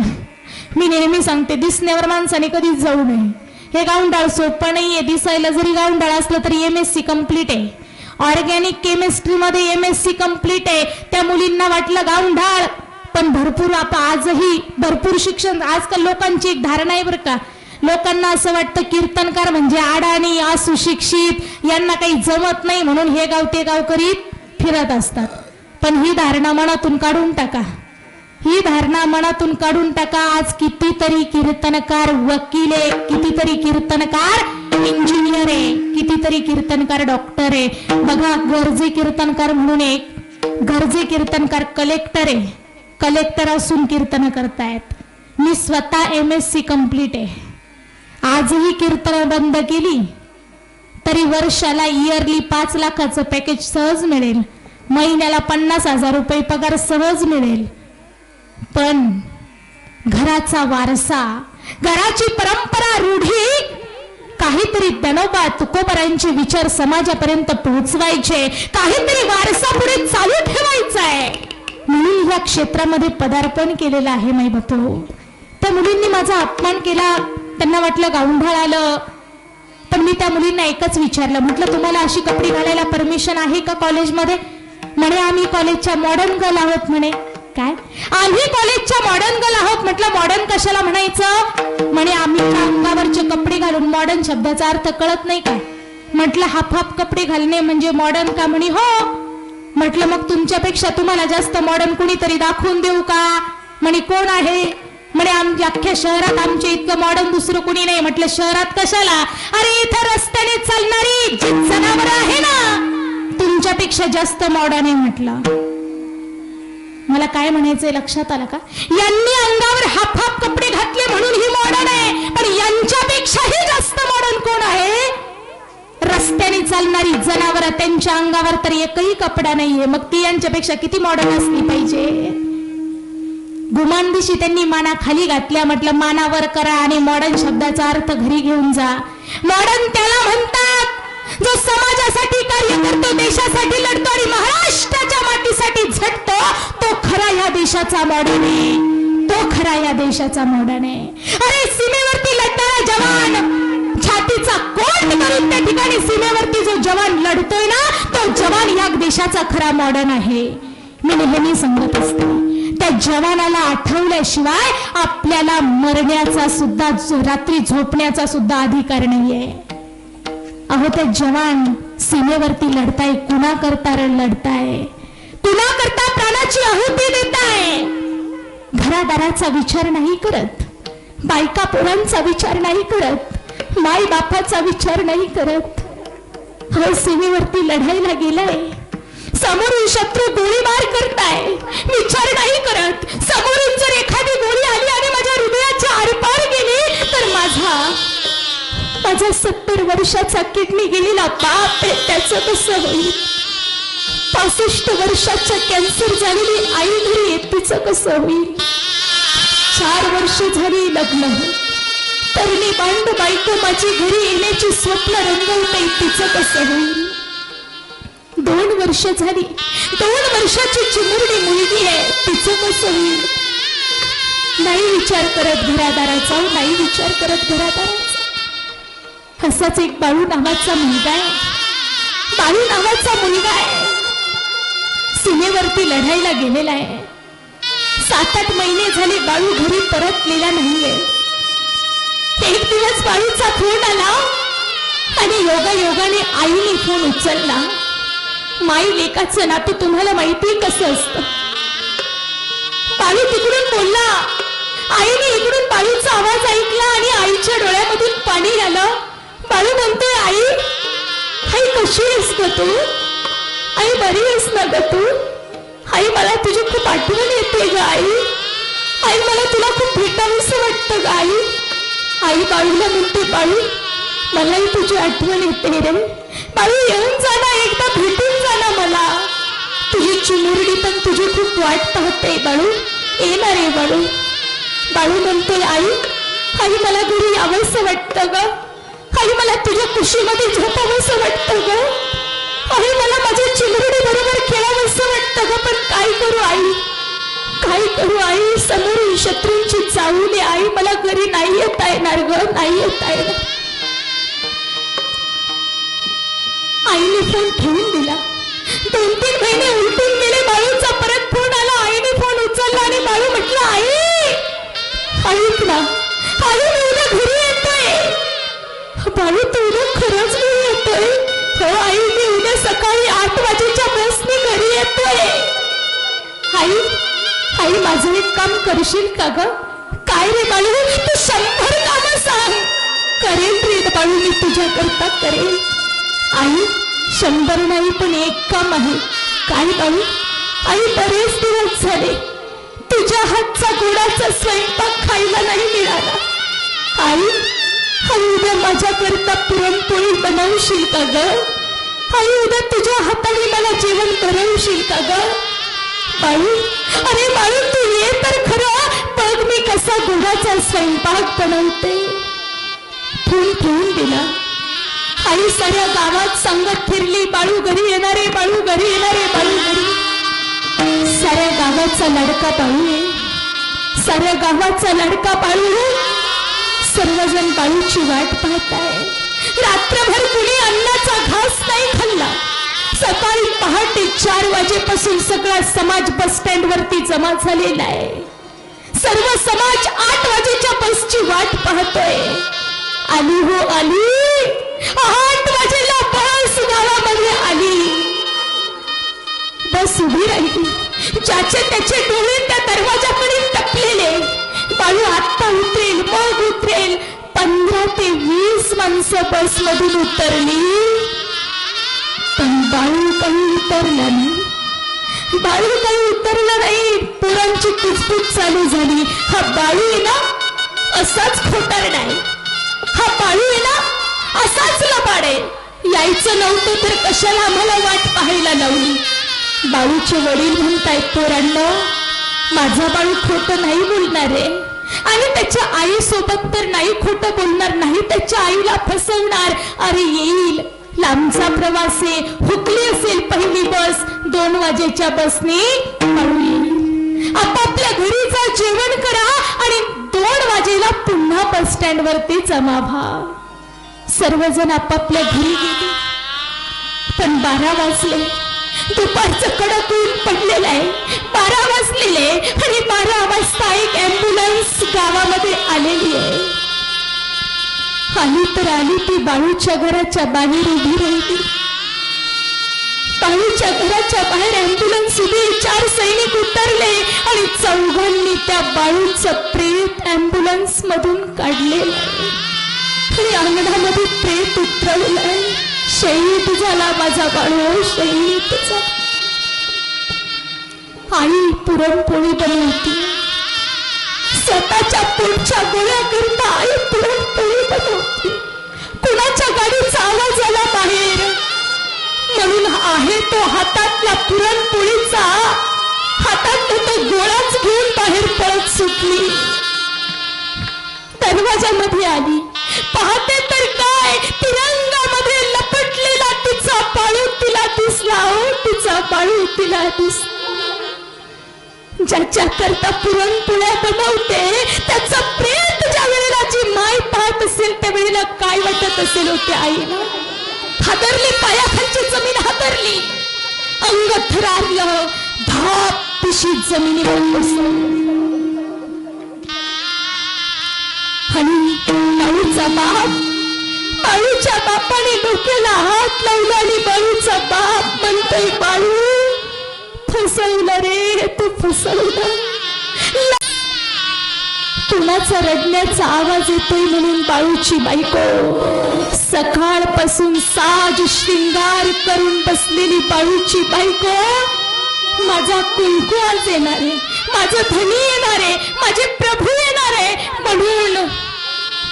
मी नेहमी सांगते, दिसण्यावर माणसाने कधीच जाऊ नये. हे गावंढाळ सोपं नाहीये. दिसायला जरी गावंढाळ असलं तरी MSc कंप्लीट आहे, ऑर्गॅनिक केमिस्ट्रीमध्ये MSc कंप्लीट आहे. त्या मुलींना वाटलं गावंढाळ, पण भरपूर आजही भरपूर शिक्षण. आजकाल लोकांची एक धारणा आहे बरं का, लोकांना असं वाटतं कीर्तनकार म्हणजे अडाणी, असुशिक्षित, यांना काही जमत नाही म्हणून हे गाव ते गाव करीत फिरत असतात. पण ही धारणा मनातून काढून टाका, ही धारणा मनातून काढून टाका. आज कितीतरी कीर्तनकार वकील आहे, कितीतरी कीर्तनकार इंजिनियर आहे, कितीतरी कीर्तनकार डॉक्टर आहे. बघा, गरजे कीर्तनकार म्हणून एक, गरजे कीर्तनकार कलेक्टर आहे, कलेक्टर असून कीर्तन करतायत. मी स्वतः MSc कंप्लीट आहे. आजही कीर्तन बंद केली तरी वर्षाला इयरली 5 लाखाचं पॅकेज सहज मिळेल, महिन्याला 50,000 रुपये पगार सहज मिळेल. पण घराचा वारसा, घराची परंपरा, रूढी काहीतरी दनोबा तुकोबरांचे विचार समाजापर्यंत पोहोचवायचे, काहीतरी वारसा पुढे चालू ठेवायचा आहे म्हणून या क्षेत्रामध्ये पदार्पण केलेलं आहे. माई बापू, त्या मुलींनी माझा अपमान केला, त्यांना वाटलं गावंढळ आलं, पण मी त्या मुलींना एकच विचारलं, म्हटलं तुम्हाला अशी कपडे घालायला परमिशन आहे का कॉलेजमध्ये? म्हणे आम्ही कॉलेजच्या मॉडर्न गर्ल आहोत. म्हणे काय? आम्ही कॉलेजच्या मॉडर्न गर्ल आहोत. म्हटलं मॉडर्न कशाला म्हणायचं? म्हणे आम्ही अंगावरचे कपडे घालून मॉडर्न शब्दाचा अर्थ कळत नाही काय? म्हटलं हाफ हाफ कपडे घालणे म्हणजे मॉडर्न का? म्हणे हो. म्हटलं मग तुमच्यापेक्षा तुम्हाला जास्त मॉडर्न कुणीतरी दाखवून देऊ का? म्हणे कोण आहे? म्हणे आमच्या अख्ख्या शहरात आमच्या इतकं मॉडर्न दुसरं कुणी नाही. म्हटलं शहरात कशाला? अरे इथं रस्त्याने चालणारी जी जनावर आहे ना तुमच्यापेक्षा जास्त मॉडर्न आहे. म्हटलं मला काय म्हणायचंय लक्षात आलं का? यांनी अंगावर हाफ हाफ कपडे घातले म्हणून ही मॉडर्न आहे, पण यांच्यापेक्षाही जास्त मॉडर्न कोण आहे? रस्त्याने चालणारी जनावर, त्यांच्या अंगावर तर एकही कपडा नाहीये, मग ती यांच्यापेक्षा किती मॉडर्न असली पाहिजे? गुमानदिशी त्यांनी माना खाली घातल्या. म्हटलं मानावर करा आणि मॉडर्न शब्दाचा अर्थ घरी घेऊन जा. मॉडर्न त्याला म्हणतात जो समाजासाठी कार्य करतो, देशासाठी लढतो आणि महाराष्ट्राच्या मातीसाठी झटतो, तो खरा या देशाचा मॉडर्न आहे, तो खरा या देशाचा मॉडर्न आहे. अरे सीमेवरती लढणारा जवान छातीचा कोट करून त्या ठिकाणी सीमेवरती जो जवान लढतोय ना, तो जवान या देशाचा खरा मॉडर्न आहे. मी नेहमी सांगत असते, त्या जवानाला आठवल्याशिवाय आपल्याला मरण्याचा सुद्धा, रात्री झोपण्याचा सुद्धा अधिकार नाहीये. अहो ते जवान सीमेवरती लढताय, कुणा करता लढताय? कुणा करता प्राणाची आहुती देताय? घरादाराचा विचार नाही करत, बायका पोरांचा विचार नाही करत, माई बापाचा विचार नाही करत. हा सीमेवरती लढायला गेलाय, समोरून शत्रू गोळीबार करताय, विचार नाही करत. समोरून जर एखादी गोळी आली आणि माझ्या हृदयाच्या आरपार गेली तर माझा 70 वर्षाचा किडनी गेलेला बाप आहे त्याचं कसं होईल? 65 वर्षाच्या कॅन्सर झालेली आई घरी येत तिचं कसं होईल? 4 वर्ष झाली लग्न, तरणी बांड बायको माझी घरी येण्याची स्वप्न रंगवते, तिचं कसं होईल? 2 वर्ष झाली, 2 वर्षाची चिमुरडी मुलगी आहे, तिचं कसं होईल? नाही विचार करत घरादाराचा, नाही विचार करत घरादाराचा. असाच एक बाळू नावाचा मुलगा आहे, बाळू नावाचा मुलगा आहे, सीमेवरती लढायला गेलेला आहे. 7-8 महिने झाले बाळू घरी परतलेला नाहीये. एक दिवस बाळूचा फोन आला आणि योगायोगाने आईने फोन उचलला. माई लेकाचं नातं तुम्हाला माहिती कसं असतं. बाळू तिकडून बोलला, आईने इकडून बाळूचा आवाज ऐकला आणि आईच्या डोळ्यामधून पाणी आलं. बाळू म्हणतोय, आई आई कशी आहेस ग तू? आई बरी आहेस ना ग तू? आई मला तुझी खूप आठवण येते ग आई. आई मला तुला खूप भेटावंसं वाटतं ग आई. आई बाळूला म्हणते, बाळू मलाही तुझी आठवण येते रे. बाळू येऊन जा ना, एकदा भेटून जा ना मला. तुझी चिमुरडी पण तुझी खूप वाट पाहते बाळू, येणार रे बाळू. बाळू म्हणते, आई आई मला घरी यावंसं वाटतं ग. आई मला तुझ्या कुशीमध्ये झोपावंसं वाटतं ग. आई मला माझ्या चिमुरडी बरोबर खेळावंसं वाटतं ग, पण काय करू आई, काय करू आई? समोर शत्रूंची चावली आई, मला घरी नाही येता येणार ग, नाही येता येणार. आईने फोन ठेवून दिला. 2-3 महिने उलटून गेले. बाळूचा परत फोन आला. आईने फोन उचलला आणि बाळू म्हटलं, आई ऐक ना, आई मी उद्या घरी येतोय. बाळू तू उद्या खरंच घरी येतोय? हो आई, मी उद्या सकाळी 8 वाजेच्या बसने घरी येतोय. आई आई माझं एक काम करशील का ग? काय रे बाळू? तू 100 कामं सांग. करेल रे बाळू, मी तुझ्या करता करेल. आई 100 नाही पण एक काम आहे. काय बाळू? आई बरेच दिवस झाले तुझ्या हातचा गोडाचा स्वयंपाक खायला नाही मिळाला. आई आई उद्या माझ्या करता पुरणपोळी बनवशील का ग? आई उद्या तुझ्या हाताने मला जेवण करवशील का ग? बाळू अरे बाळू तू ये तर खरं, बघ मी कसा गोडाचा स्वयंपाक बनवते. ठेवून ठेवून दिला. आई साऱ्या गावात सांगत फिरली, बाळू घरी येणारे, बाळू घरी येणारे, बाळू घरी. साऱ्या गावाचा लाडका बाळू आहे, साऱ्या गावाचा लाडका बाळू. सर्वजण बाळूची वाट पाहताय. रात्रभर कुणी अन्नाचा घास नाही खाल्ला. सकाळी पहाटे 4 वाजेपासून सगळा समाज बस स्टँड वरती जमा झालेला आहे. सर्व समाज 8 वाजेच्या बसची वाट पाहतोय. आली हो आली, 8 वाजेला बस गावामध्ये आली. बस उभी राहिली. ज्याचे त्याचे डोळे त्या दरवाजाकडे टपलेले. बाळू आत्ता उतरेल, मग उतरेल. 15 ते 20 माणसं बस मधून उतरली, पण बाळू काही उतरला नाही. बाळू काही उतरला नाही. पोरांची कुचकुच चालू झाली. हा बाळू आहे ना असाच खोटारडा आहे, हा बाळू आहे ना असाच लबाड आहे. यायचं नव्हतं तर कशाला आम्हाला वाट पाहायला लावली. बाळूचे वडील म्हणतायत, पोरांनो माझा बाळू खोटं नाही बोलणार आहे आणि त्याच्या आई सोबत तर नाही खोटं बोलणार, नाही त्याच्या आईला फसवणार. अरे येईल, लांबचा प्रवास आहे, हुकली असेल पहिली बस. 2 वाजेच्या बसने बाळू येईल. आपापल्या घरी जा, जेवण करा आणि 2 वाजेला पुन्हा बस स्टँड वरती जमा व्हा. सर्वजण आपापल्या घरी गेले. पण 12 वाजले. दुपारचं कडक ऊन पडलेलं आहे. 12 वाजलेले आणि 12 वाजता एक ॲम्ब्युलन्स गावामध्ये आलेली आहे. आली तर आली ती बाळूच्या घराच्या बाहेर उभी राहिली. बाळूच्या घराच्या बाहेर ॲम्ब्युलन्स उभी. 4 सैनिक उतरले आणि चौघांनी त्या बाळूचं प्रेत ॲम्ब्युलन्स मधून काढलेलं आणि अंगणामध्ये प्रेत उतरवलंय. शहीद झाला माझा बाळू, शहीद झाला. आई पुरणपोळी बनवती. स्वतःच्या पोटच्या गोळ्या करता आई पुरणपोळी बनवती. कुणाच्या गाडीचा आवाज आला बाहेर, म्हणून आहे तो हातातला पुरणपोळीचा, हातातला तो गोळाच घेऊन बाहेर पळत सुटली. दरवाजामध्ये आली. पाहते तर काय, तिरंगामध्ये लपटलेला तिचा बाळू तिला दिसला. हो तिचा बाळू तिला दिसला. ज्याच्या करता पुरणपोळ्या बनवते त्याचा प्रेत ज्या वेळेला जी माय पाहत असेल त्यावेळेला काय वाटत असेल होते आईला. हादरली, पायाखालची जमीन हादरली, अंग थरारलं, धाप पिशी जमिनीवर कोसळली. आणि बाळूचा बाप, बाळूच्या बापाने डोक्याला हात लावला आणि बाळूचा बाप म्हणतोय, बाळू फसवलं रे तू, फसवलं. कुणाचा रडण्याचा आवाज येतोय म्हणून बाळूची बायको, सकाळपासून साज श्रृंगार करून बसलेली बाळूची बायको, माझा कुंकू आज येणार आहे, माझं धनी येणार आहे, माझे प्रभू येणार आहे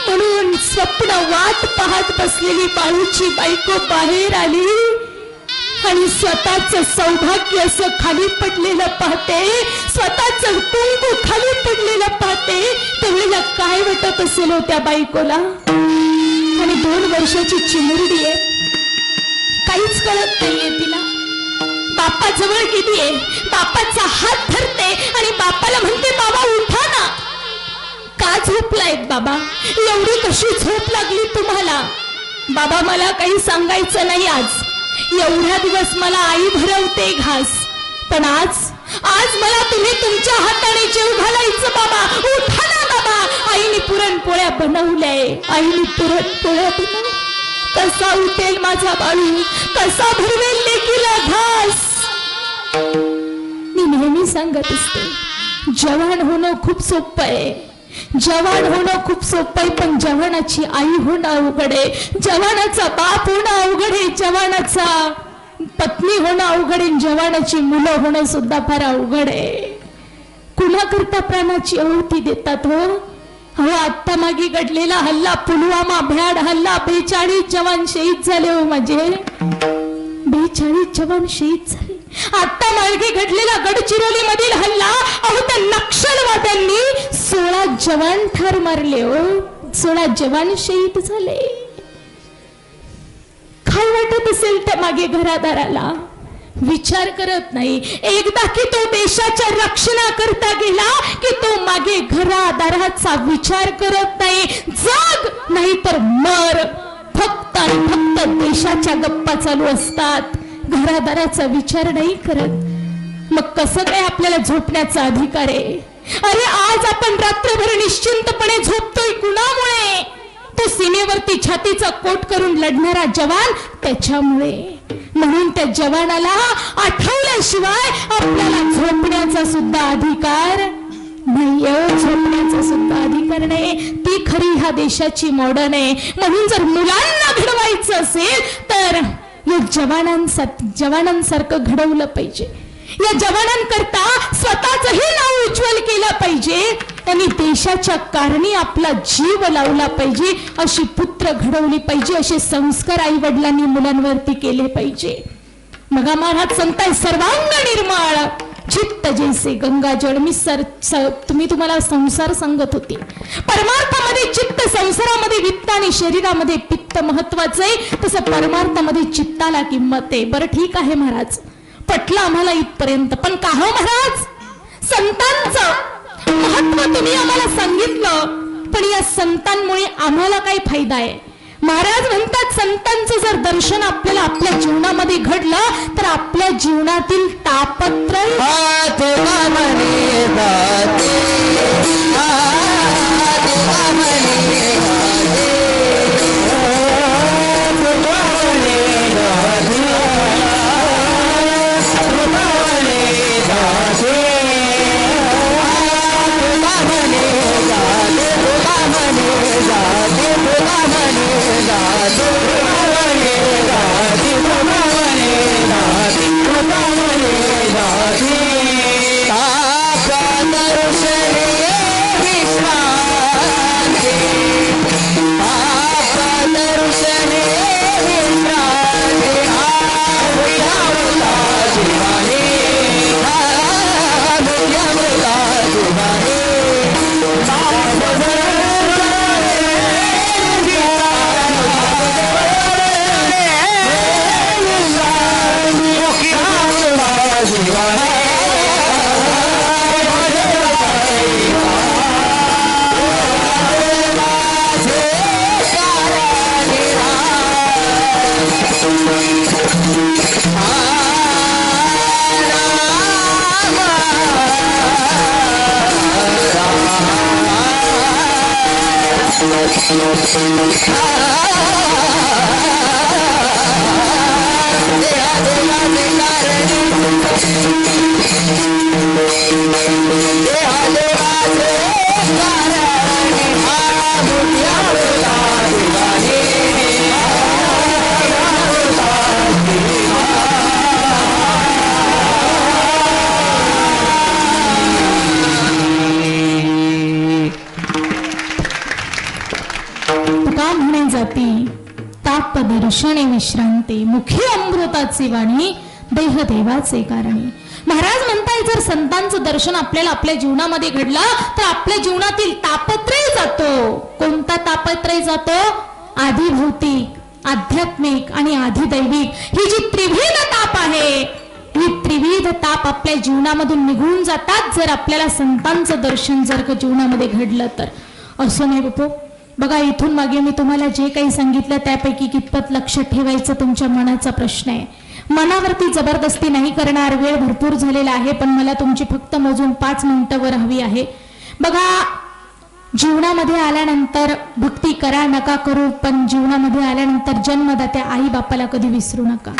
म्हणून स्वप्न वाट पाहत बसलेली बाळूची बायको बाहेर आली आणि स्वतःचं सौभाग्य असं खाली पडलेलं पाहते, स्वतःचं कुंकू खाली पडलेलं पाहते. त्यावेळेला काय वाटत असेल हो त्या बायकोला. आणि 2 वर्षाची चिमुरडी आहे, काहीच कळत नाहीये तिला. बापाजवळ गेलीये, बापाचा हात धरते आणि बापाला म्हणते, बाबा उठा ना. का झोपलायत बाबा, एवढी कशी झोप लागली तुम्हाला. बाबा मला काही सांगायचं नाही, आज एवढ्या दिवस मला आई भरवते घास, पण आज मला तुम्ही तुमच्या हाताने जेव घालायचं बाबा, उठा ना बाबा. आईने पुरणपोळ्या बनवल्याय, आईने पुरणपोळ्या बनवल्या. कसा उठेल माझा बाळू, कसा भरवेल लेकीला घास. मी नेहमी सांगत असते, जवान होणं खूप सोपं आहे, जवान होणं खूप सोपं आहे, पण जवानाची आई होणं अवघड आहे, जवानाचा बाप होणं अवघड आहे, जवानाचा पत्नी होणं अवघड आहे, जवानाची मुलं होणं सुद्धा फार अवघड आहे. कुणाकरता प्राणाची आहुती देतात हो. हो आत्ता मागे घडलेला हल्ला, पुलवामा भ्याड हल्ला, 42 जवान शहीद झाले हो माझे, 42 जवान शहीद झाले. आता मागे घडलेला गडचिरोली मधील हल्ला, अहो त्या नक्षलवाद्यांनी 16 जवान ठार मारले हो. 16 जवान शहीद झाले. काय वाटत असेल त्या मागे घरादाराला? विचार करत नाही. एकदा की तो देशाच्या रक्षणाकरता गेला की तो मागे घरादाराचा विचार करत नाही. जग नाही तर मर. फक्त आणि फक्त देशाच्या गप्पा चालू असतात, घरादाराचा विचार नाही करत. मग कसं काय आपल्याला झोपण्याचा अधिकार आहे? अरे आज आपण रात्रभर निश्चिंतपणे झोपतोय कुणामुळे? तो सीमेवरती छातीचा कोट करून लढणारा जवान त्याच्यामुळे. म्हणून त्या जवानाला आठवल्याशिवाय आपल्याला झोपण्याचा सुद्धा अधिकार नाही. झोपण्याचा सुद्धा अधिकार नाही. ती खरी ह्या देशाची मॉडर्न आहे. म्हणून जर मुलांना घडवायचं असेल तर या जवानांसारखं घडवलं पाहिजे. या जवानांकरता स्वतःचंही नाव उज्ज्वल केलं पाहिजे आणि देशाच्या कारणी आपला जीव लावला पाहिजे. अशी पुत्र घडवली पाहिजे. असे संस्कार आई वडिलांनी मुलांवरती केले पाहिजे. मग महाराज सांगताय सर्वांग निर्माळ चित्त जैसे गंगाजळ. मी तुम्हाला संसार सांगत होते. परमार्थामध्ये चित्त, संसारामध्ये वित्त आणि शरीरामध्ये पित्त महत्वाचं आहे. तसं परमार्थामध्ये चित्ताला किंमत आहे. बरं ठीक आहे महाराज, पटलं आम्हाला इथपर्यंत. पण का हो महाराज, संतांचं महत्व तुम्ही आम्हाला सांगितलं, पण या संतांमुळे आम्हाला काय फायदा आहे? महाराज म्हणतात संतांचं जर दर्शन आपल्याला आपल्या जीवनामध्ये घडलं तर आपल्या जीवनातील तापत्रय दर्शने विश्रांती मुखी अमृताची वाणी देह देवाचे कारणी. महाराज म्हणताय जर संतांचं दर्शन आपल्याला आपल्या जीवनामध्ये घडलं तर आपल्या जीवनातील तापत्रय जातो. कोणता तापत्रय जातो? आधी भौतिक, आध्यात्मिक आणि आधिदैविक. ही जी त्रिविध ताप आहे, ही त्रिविध ताप आपल्या जीवनामधून निघून जातात जर आपल्याला संतांचं दर्शन जर का जीवनामध्ये घडलं तर. असं नाही बापू. बघा इथून मागे मी तुम्हाला जे काही सांगितलं त्यापैकी कितपत लक्षात ठेवायचं तुमच्या मनाचा प्रश्न आहे. मनावरती जबरदस्ती नाही करणार. वेळ भरपूर झालेला आहे पण मला तुमची फक्त मोजून 5 मिनिटं वर हवी आहे. बघा जीवनामध्ये आल्यानंतर भक्ती करा नका करू, पण जीवनामध्ये आल्यानंतर जन्मदात्या आई बापाला कधी विसरू नका.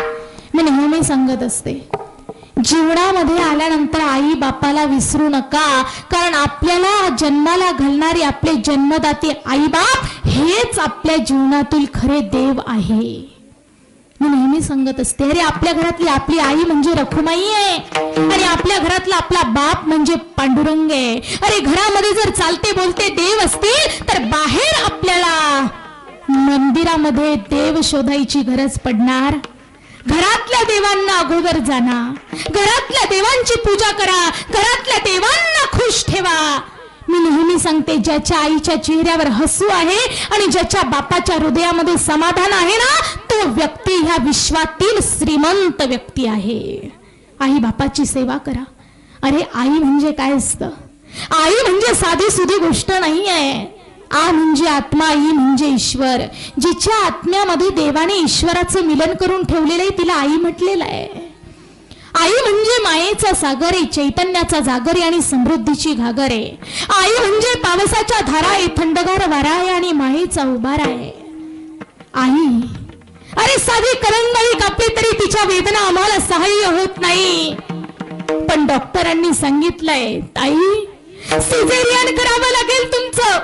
मी नेहमी सांगत असते जीवनामध्ये आल्यानंतर आई बापाला विसरू नका, कारण आपल्याला जन्माला घालणारे आपले जन्मदाते आई बाप हेच आपल्या जीवनातील खरे देव आहे. मी नेहमी सांगत असते अरे आपल्या घरातली आपली आई म्हणजे रखुमाई आहे आणि आपल्या घरातला आपला बाप म्हणजे पांडुरंग आहे. अरे घरामध्ये जर चालते बोलते देव असतील तर बाहेर आपल्याला मंदिरामध्ये देव शोधायची गरज पडणार. घरातल्या देवांना अगोदर जाणा, घरातल्या देवांची पूजा करा, घरातल्या देवांना खुश ठेवा. मी नेहमी सांगते, ज्याच्या आईच्या चेहऱ्यावर हसू आहे आणि ज्याच्या बापाच्या हृदयामध्ये समाधान आहे ना, तो व्यक्ती ह्या विश्वातील श्रीमंत व्यक्ती आहे. आई बापाची सेवा करा. अरे आई म्हणजे काय असतं? आई म्हणजे साधी सुधी गोष्ट नाही आहे. आ म्हणजे आत्मा, आई म्हणजे ईश्वर. जिच्या आत्म्यामध्ये देवाने ईश्वराचं मिलन करून ठेवलेलं आहे तिला आई म्हटलेलं आहे. आई म्हणजे मायेचा सागर आहे, चैतन्याचा जागर आहे आणि समृद्धीची घागर आहे. आई म्हणजे पावसाच्या धारा आहे, थंडगार वारा आहे आणि मायेचा उभारा आहे. आई, अरे साधी करंगळी कापली तरी तिच्या वेदना आम्हाला सहाय्य होत नाही. पण डॉक्टरांनी सांगितलंय, ताई सिझेरियन करावं लागेल तुमचं.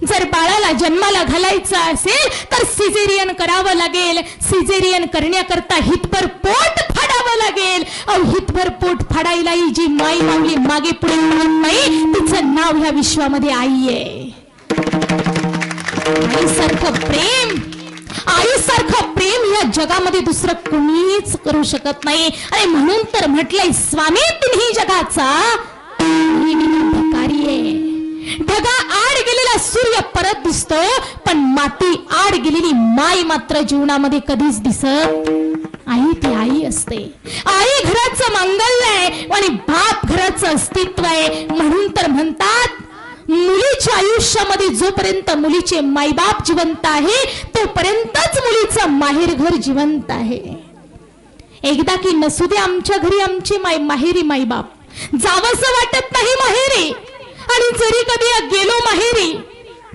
जर बाळाला जन्माला घालायचं असेल तर सिझेरियन करावं लागेल. सिझेरियन करण्याकरता हितभर पोट फाडावं लागेल. हितभर पोट फाडायलाही जी माई माऊली मागे पुढे म्हणत नाही, तिचं नाव ह्या विश्वामध्ये आई आहे. आईसारखं प्रेम, आईसारखं प्रेम या जगामध्ये दुसरं कोणीच करू शकत नाही. आणि म्हणून तर म्हटलंय, स्वामी तिन्ही जगाचा भिकारी आहे. ढगा आड गेलेला सूर्य परत दिसतो, पण माती आड गेलेली माय मात्र जीवनामध्ये कधीच दिसत. आई ती आई असते. आई घराचं मांगल्य आहे आणि बाप घराचं अस्तित्व आहे. म्हणून तर म्हणतात, मुलीच्या आयुष्यामध्ये जोपर्यंत मुलीचे मायबाप जिवंत आहे तोपर्यंतच मुलीचं माहेर घर जिवंत आहे. एकदा की नसू दे आमच्या घरी आमचे माहेरी मायबाप, जावंसं वाटत नाही माहेरी. आणि जरी कधी गेलो माहेरी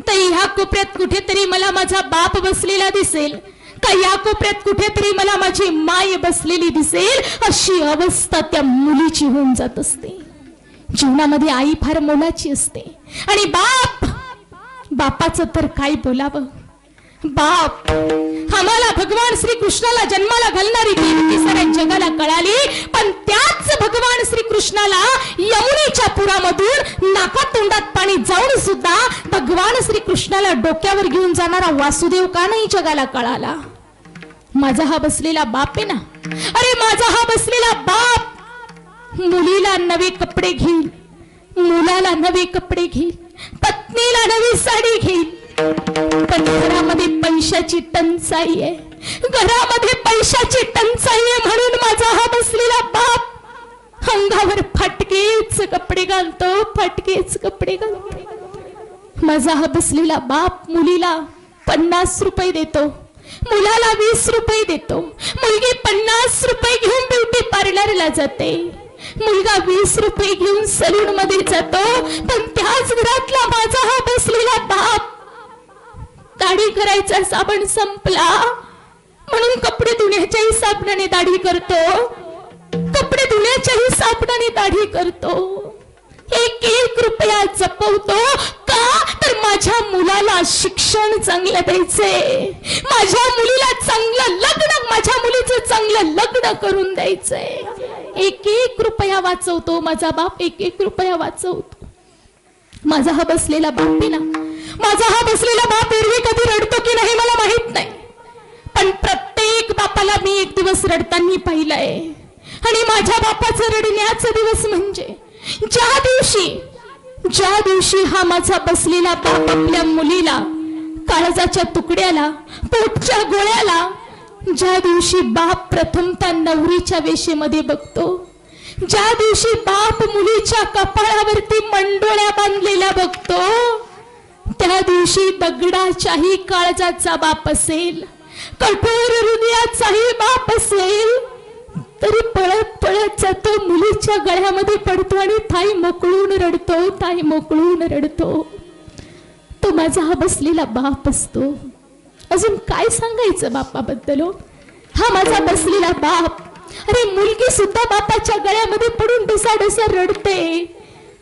तर ह्या कोपऱ्यात कुठेतरी मला माझा बाप बसलेला दिसेल, का या कोपऱ्यात कुठेतरी मला माझी माय बसलेली दिसेल. अशी अवस्था त्या मुलीची होऊन जात असते. जीवनामध्ये आई फार मोलाची असते. आणि बापाचं तर काय बोलावं. बाप, आम्हाला भगवान श्रीकृष्णाला जन्माला घालणारी देवकी साऱ्या जगाला कळाली, पण त्याच भगवान श्रीकृष्णाला यमुनेच्या पुरामधून नाकातोंडात पाणी जाऊन सुद्धा भगवान श्रीकृष्णाला डोक्यावर घेऊन जाणारा वासुदेव का नाही जगाला कळाला. माझा हा बसलेला बाप आहे ना, अरे माझा हा बसलेला बाप मुलीला नवे कपडे घेईल, मुलाला नवे कपडे घेईल, पत्नीला नवी साडी घेईल. पण घरामध्ये पैशाची टंचाई आहे, घरामध्ये पैशाची टंचाई आहे. म्हणून माझा हा बसलेला बाप अंगावर फाटकेच कपडे घालतो, फाटकेच कपडे घालतो. माझा हा बसलेला बाप मुलीला 50 रुपये देतो, मुलाला 20 रुपये देतो. मुलगी 50 रुपये घेऊन ब्युटी पार्लरला जाते, मुलगा 20 रुपये घेऊन सलून मध्ये जातो. पण त्याच घरातला माझा हा बसलेला बाप दाढी करायचा साबण संपला म्हणून कपडे धुण्याच्याही साबणाने दाढी करतो, कपडे धुण्याच्याही साबणाने दाढी करतो. 1 रुपया जपवतो का, तर माझ्या मुलाला शिक्षण चांगलं द्यायचंय, माझ्या मुलीला चांगलं लग्न, माझ्या मुलीचं चांगलं लग्न करून द्यायचंय. 1 रुपया वाचवतो माझा बाप, 1 रुपया वाचवतो. माझा हा बसलेला बाप आहे ना, माझा हा बसलेला बाप एरवी कधी रडतो की नाही मला माहित नाही, पण प्रत्येक बापाला मी एक दिवस रडताना पाहिलंय. आणि माझ्या बापाचं रडण्याचा दिवस म्हणजे ज्या दिवशी हा माझा बसलेला बाप आपल्या मुलीला, काळजाच्या तुकड्याला, पोटच्या गोळ्याला, ज्या दिवशी बाप प्रथमतः नवरीच्या वेशेमध्ये बघतो, ज्या दिवशी बाप मुलीच्या कपाळावरती मंडोळ्या बांधलेल्या बघतो, त्या दिवशी दगडाच्याही काळजाचा बाप असेल, कठोर हृदयाचाही बाप असेल, तरी पळत पळत जातो, मुलीच्या गळ्यामध्ये पडतो आणि थाई मोकळून रडतो, थाई मोकळून रडतो. तो माझा हा बसलेला बाप असतो. अजून काय सांगायचं बापाबद्दल. हा माझा बसलेला बाप. अरे मुलगी सुद्धा बापाच्या गळ्यामध्ये पडून डोसा रडते,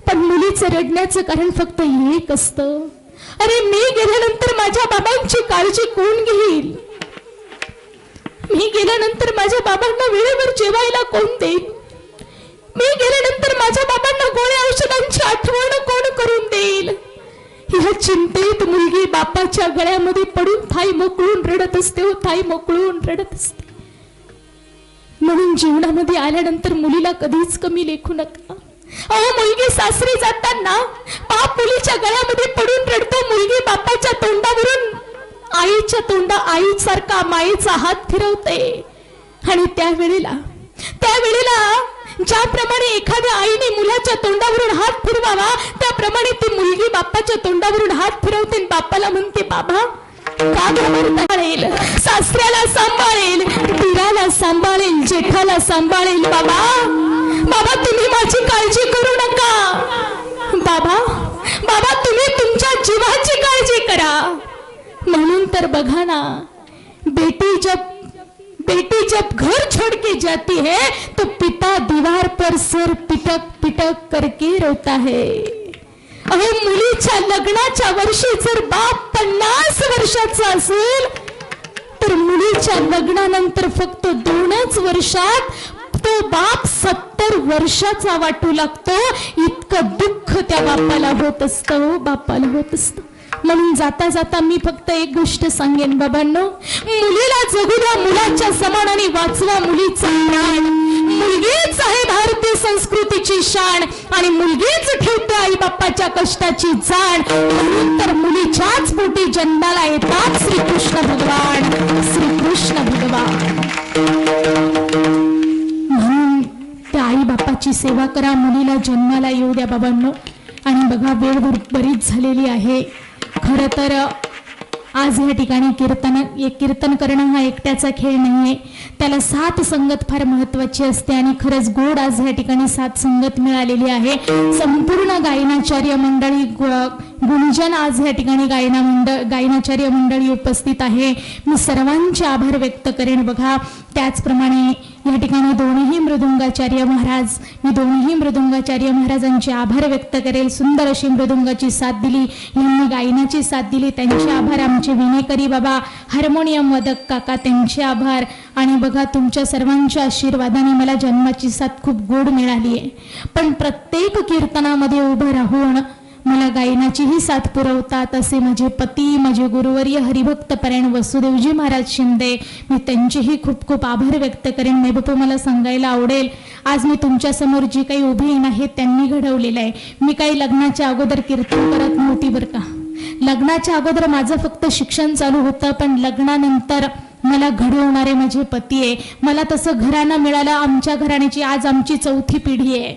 पण मुलीचं रडण्याचं कारण फक्त एक असतं, अरे मी गेल्यानंतर माझ्या बाबांची काळजी कोण घेईल, मी गेल्यानंतर माझ्या बाबांना वेळेवर जेवायला कोण देईल, मी गेल्यानंतर माझ्या बाबांना गोळ्या औषधांची आठवण कोण करून देईल. ह्या चिंतेत मुलगी बापाच्या गळ्यामध्ये पडून थाई मोकळून रडत असते, थाई मोकळून रडत असते. म्हणून जीवनामध्ये आल्यानंतर मुलीला कधीच कमी लेखू नका. अहो मुलगी सासरी जाताना बाप मुलीच्या गळ्यामध्ये पडून रडतो, मुलगी बापाच्या तोंडावरून आईसारखा मायेचा हात फिरवते. आणि त्यावेळेला ज्याप्रमाणे एखाद्या आईने मुलाच्या तोंडावरून हात फिरवावा, त्याप्रमाणे ती मुलगी बापाच्या तोंडावरून हात फिरवते आणि बापाला म्हणते, बाबा का सांभाळेल, सासऱ्याला सांभाळेल, दिराला सांभाळेल, जेठाला सांभाळेल. बाबा तुम्ही माझी काळजी करू नका. बाबा तुम्ही तुमच्या जीवाची काळजी करा. म्हणून तर बघा ना, बेटी जब घर छोड़ के जाती है तो पिता दीवार पर सिर पिटक पिटक करके रोता है. अहो मुलीच्या लग्नाच्या वर्षी जर बाप 50 वर्षाचा असेल तर मुलीच्या लग्नानंतर फक्त 2च वर्षात तो बाप 70 वर्षाचा वाटू लागतो. इतकं दुःख त्या बापाला होत असतं. म्हणून जाता जाता मी फक्त एक गोष्ट सांगेन बाबांनो, मुलीला जगू द्या मुलाच्या समान आणि वाचवा मुलीचा प्राण. मुलगीच आहे भारतीय संस्कृतीची शान आणि मुलगीच ठेवते आई बाप्पाच्या कष्टाची जाण. म्हणून तर मुलीच्याच पोटी जन्माला येतात श्रीकृष्ण भगवान. म्हणून त्या आई बाप्पाची सेवा करा, मुलीला जन्माला येऊ द्या बाबांनो. आणि बघा वेळ बरीच झालेली आहे. खरं तर आज या ठिकाणी कीर्तन करणं हा एकट्याचा खेळ नाहीये, त्याला साथ संगत फार महत्वाची असते. आणि खरंच गोड आज या ठिकाणी साथ संगत मिळालेली आहे. संपूर्ण गायनाचार्य मंडळी, गुणजन आज या ठिकाणी गायनाचार्य मंडळी उपस्थित आहे. मी सर्वांचे आभार व्यक्त करेन. बघा त्याचप्रमाणे या ठिकाणी दोन्ही मृदुंगाचार्य महाराजांचे आभार व्यक्त करेल. सुंदर अशी मृदुंगाची साथ दिली, यांनी गायनाची साथ दिली, त्यांचे आभार. आमचे विनेकरी बाबा, हार्मोनियम वादक काका, त्यांचे आभार. आणि बघा तुमच्या सर्वांच्या आशीर्वादाने मला जन्माची साथ खूप गोड मिळाली आहे. पण प्रत्येक कीर्तनामध्ये उभं राहून मला गायनाचीही साथ पुरवतात असे माझे पती, माझे गुरुवर्य हरिभक्त परायण वसुदेवजी महाराज शिंदे, मी त्यांचेही खूप खूप आभार व्यक्त करेन. मेबापू मला सांगायला आवडेल, आज मी तुमच्या समोर जी काही उभी आहे त्यांनी घडवलेलं आहे. मी काही लग्नाच्या अगोदर कीर्तन करत नव्हती बरं का. लग्नाच्या अगोदर माझं फक्त शिक्षण चालू होतं, पण लग्नानंतर मला घडवणारे माझे पती आहे. मला तसं घराणं मिळालं. आमच्या घराण्याची आज आमची 4थी पिढी आहे.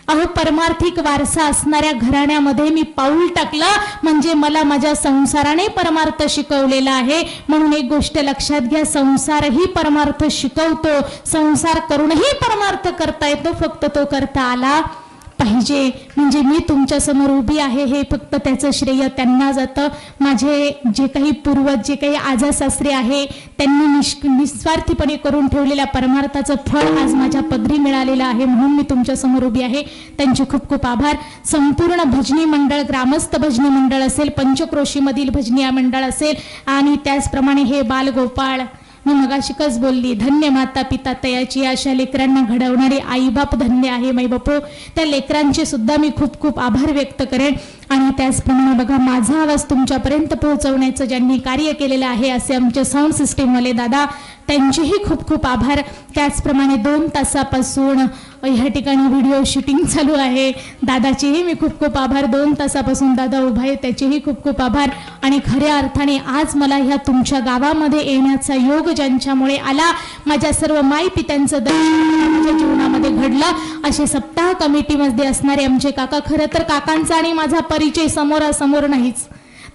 अहो परमार्थिक वारसा असणाऱ्या घराण्यामध्ये मी पाऊल टाकलं म्हणजे मला माझ्या संसाराने परमार्थ शिकवलेला आहे. म्हणून एक गोष्ट लक्षात घ्या, संसारही परमार्थ शिकवतो, संसार करूनही परमार्थ करता येतो, फक्त तो करता आला पाहिजे. म्हणजे मी तुमच्या समोर उभी आहे हे फक्त त्याचं श्रेय त्यांना जातं. माझे जे काही पूर्वज, जे काही आजा सासरे आहे, त्यांनी निस्वार्थीपणे करून ठेवलेल्या परमार्थाचं फळ आज माझ्या पदरी मिळालेलं आहे. म्हणून मी तुमच्या समोर उभी आहे. त्यांचे खूप खूप आभार. संपूर्ण भजनी मंडळ, ग्रामस्थ भजनी मंडळ असेल, पंचक्रोशीमधील भजनी मंडळ असेल, आणि त्याचप्रमाणे हे बालगोपाळ, मी मगाशिकच बोलली, धन्य माता पिता तयाची, अशा लेकरांना घडवणारे आईबाप धन्य आहे माईबापू. त्या लेकरांचे सुद्धा मी खूप खूप आभार व्यक्त करेन. आणि त्याचप्रमाणे बघा माझा आवाज तुमच्यापर्यंत पोहोचवण्याचं ज्यांनी कार्य केलेलं आहे असे आमचे साऊंड सिस्टीमवाले दादा, त्यांचेही खूप खूप आभार. त्याचप्रमाणे 2 तासापासून ह्या ठिकाणी व्हिडिओ शूटिंग चालू आहे, दादाचेही मी खूप खूप आभार. 2 तासापासून दादा उभा आहे, त्याचेही खूप खूप आभार. आणि खऱ्या अर्थाने आज मला ह्या तुमच्या गावामध्ये येण्याचा योग ज्यांच्यामुळे आला, माझ्या सर्व माई पित्यांचं दर्शन माझ्या जीवनामध्ये घडलं असे सप्ताह कमिटीमध्ये असणारे आमचे काका. खरं तर काकांचा आणि माझा परिचय समोरासमोर नाहीच.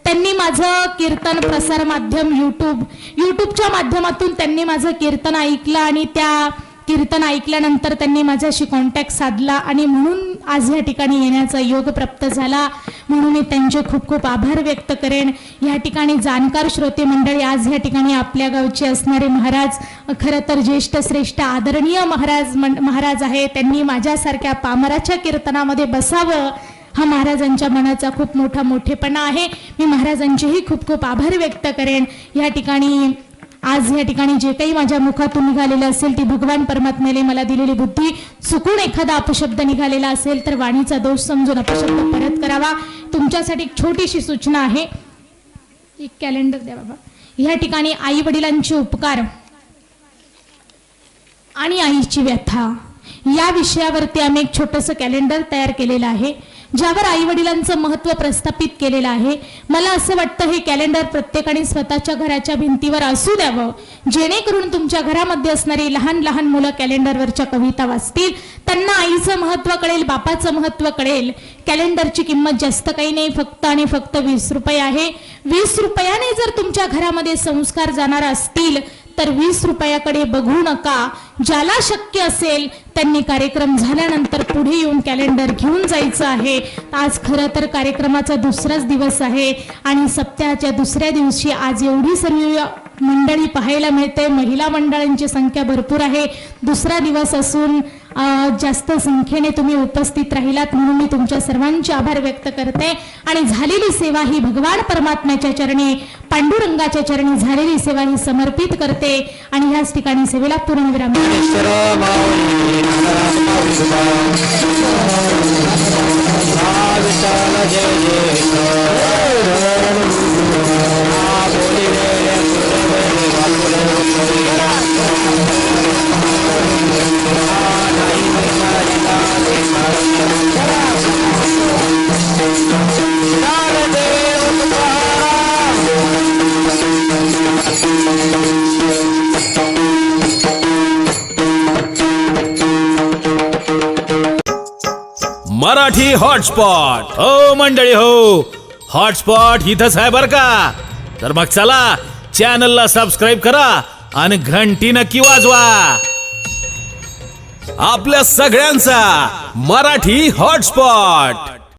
त्यांनी माझं कीर्तन प्रसार माध्यम युट्यूबच्या माध्यमातून त्यांनी माझं कीर्तन ऐकलं आणि त्या कीर्तन ऐकल्यानंतर त्यांनी माझ्याशी कॉन्टॅक्ट साधला आणि म्हणून आज या ठिकाणी येण्याचा योग प्राप्त झाला. म्हणून मी त्यांचे खूप खूप आभार व्यक्त करेन. या ठिकाणी जाणकार श्रोते मंडळी, आज या ठिकाणी आपल्या गावचे असणारे महाराज, खरं तर ज्येष्ठ श्रेष्ठ आदरणीय महाराज आहे. त्यांनी माझ्यासारख्या पामराच्या कीर्तनामध्ये बसावं हा महाराजांच्या मनाचा खूप मोठा मोठेपणा आहे. मी महाराजांचेही खूप खूप आभार व्यक्त करेन. या ठिकाणी आज या ठिकाणी जे काही माझ्या मुखातून निघालेलं असेल ती भगवान परमात्म्याने मला दिलेली बुद्धी, चुकून एखादा अपशब्द निघालेला असेल तर वाणीचा दोष समजून अपशब्द परत करावा. तुमच्यासाठी एक छोटीशी सूचना आहे, एक कॅलेंडर द्या बाबा. या ठिकाणी आई वडिलांचे उपकार आणि आईची व्यथा या विषयावरती आम्ही एक छोटंसं कॅलेंडर तयार केलेलं आहे, ज्यावर आई वडिलांचं महत्त्व प्रस्थापित केलेलं आहे. मला असं वाटतं हे कॅलेंडर प्रत्येकाने स्वतःच्या घराच्या भिंतीवर असू द्यावं, जेणेकरून तुमच्या घरामध्ये असणारी लहान लहान मुलं कॅलेंडरवरच्या कविता वाचतील, त्यांना आईचं महत्त्व कळेल, बापाचं महत्त्व कळेल. कॅलेंडरची किंमत जास्त काही नाही, फक्त आणि फक्त 20 रुपये आहे. 20 रुपयाने जर तुमच्या घरामध्ये संस्कार जाणार असतील तर 20 रुपयाकडे बघू नका. ज्याला शक्य असेल त्यांनी कार्यक्रम झाल्यानंतर पुढे येऊन कॅलेंडर घेऊन जायचं आहे. आज खरं तर कार्यक्रमाचा दुसराच दिवस आहे आणि सप्ताहाच्या दुसऱ्या दिवशी आज एवढी सर्व मंडळी पाहायला मिळते. महिला मंडळांची संख्या भरपूर आहे. दुसरा दिवस असून जास्त संख्येने तुम्ही उपस्थित राहिलात म्हणून मी तुमच्या सर्वांचे आभार व्यक्त करते. आणि झालेली सेवा ही भगवान परमात्म्याच्या चरणी, पांडुरंगाच्या चरणी झालेली सेवा ही समर्पित करते आणि ह्याच ठिकाणी सेवेला पूर्णविराम. मराठी हॉटस्पॉट. हो मंडळी हो, हॉटस्पॉट इथंच आहे बर का. तर मग चला चॅनलला सबस्क्राईब करा आणि घंटी नक्की वाजवा. आपल्या सगळ्यांचा मराठी हॉटस्पॉट.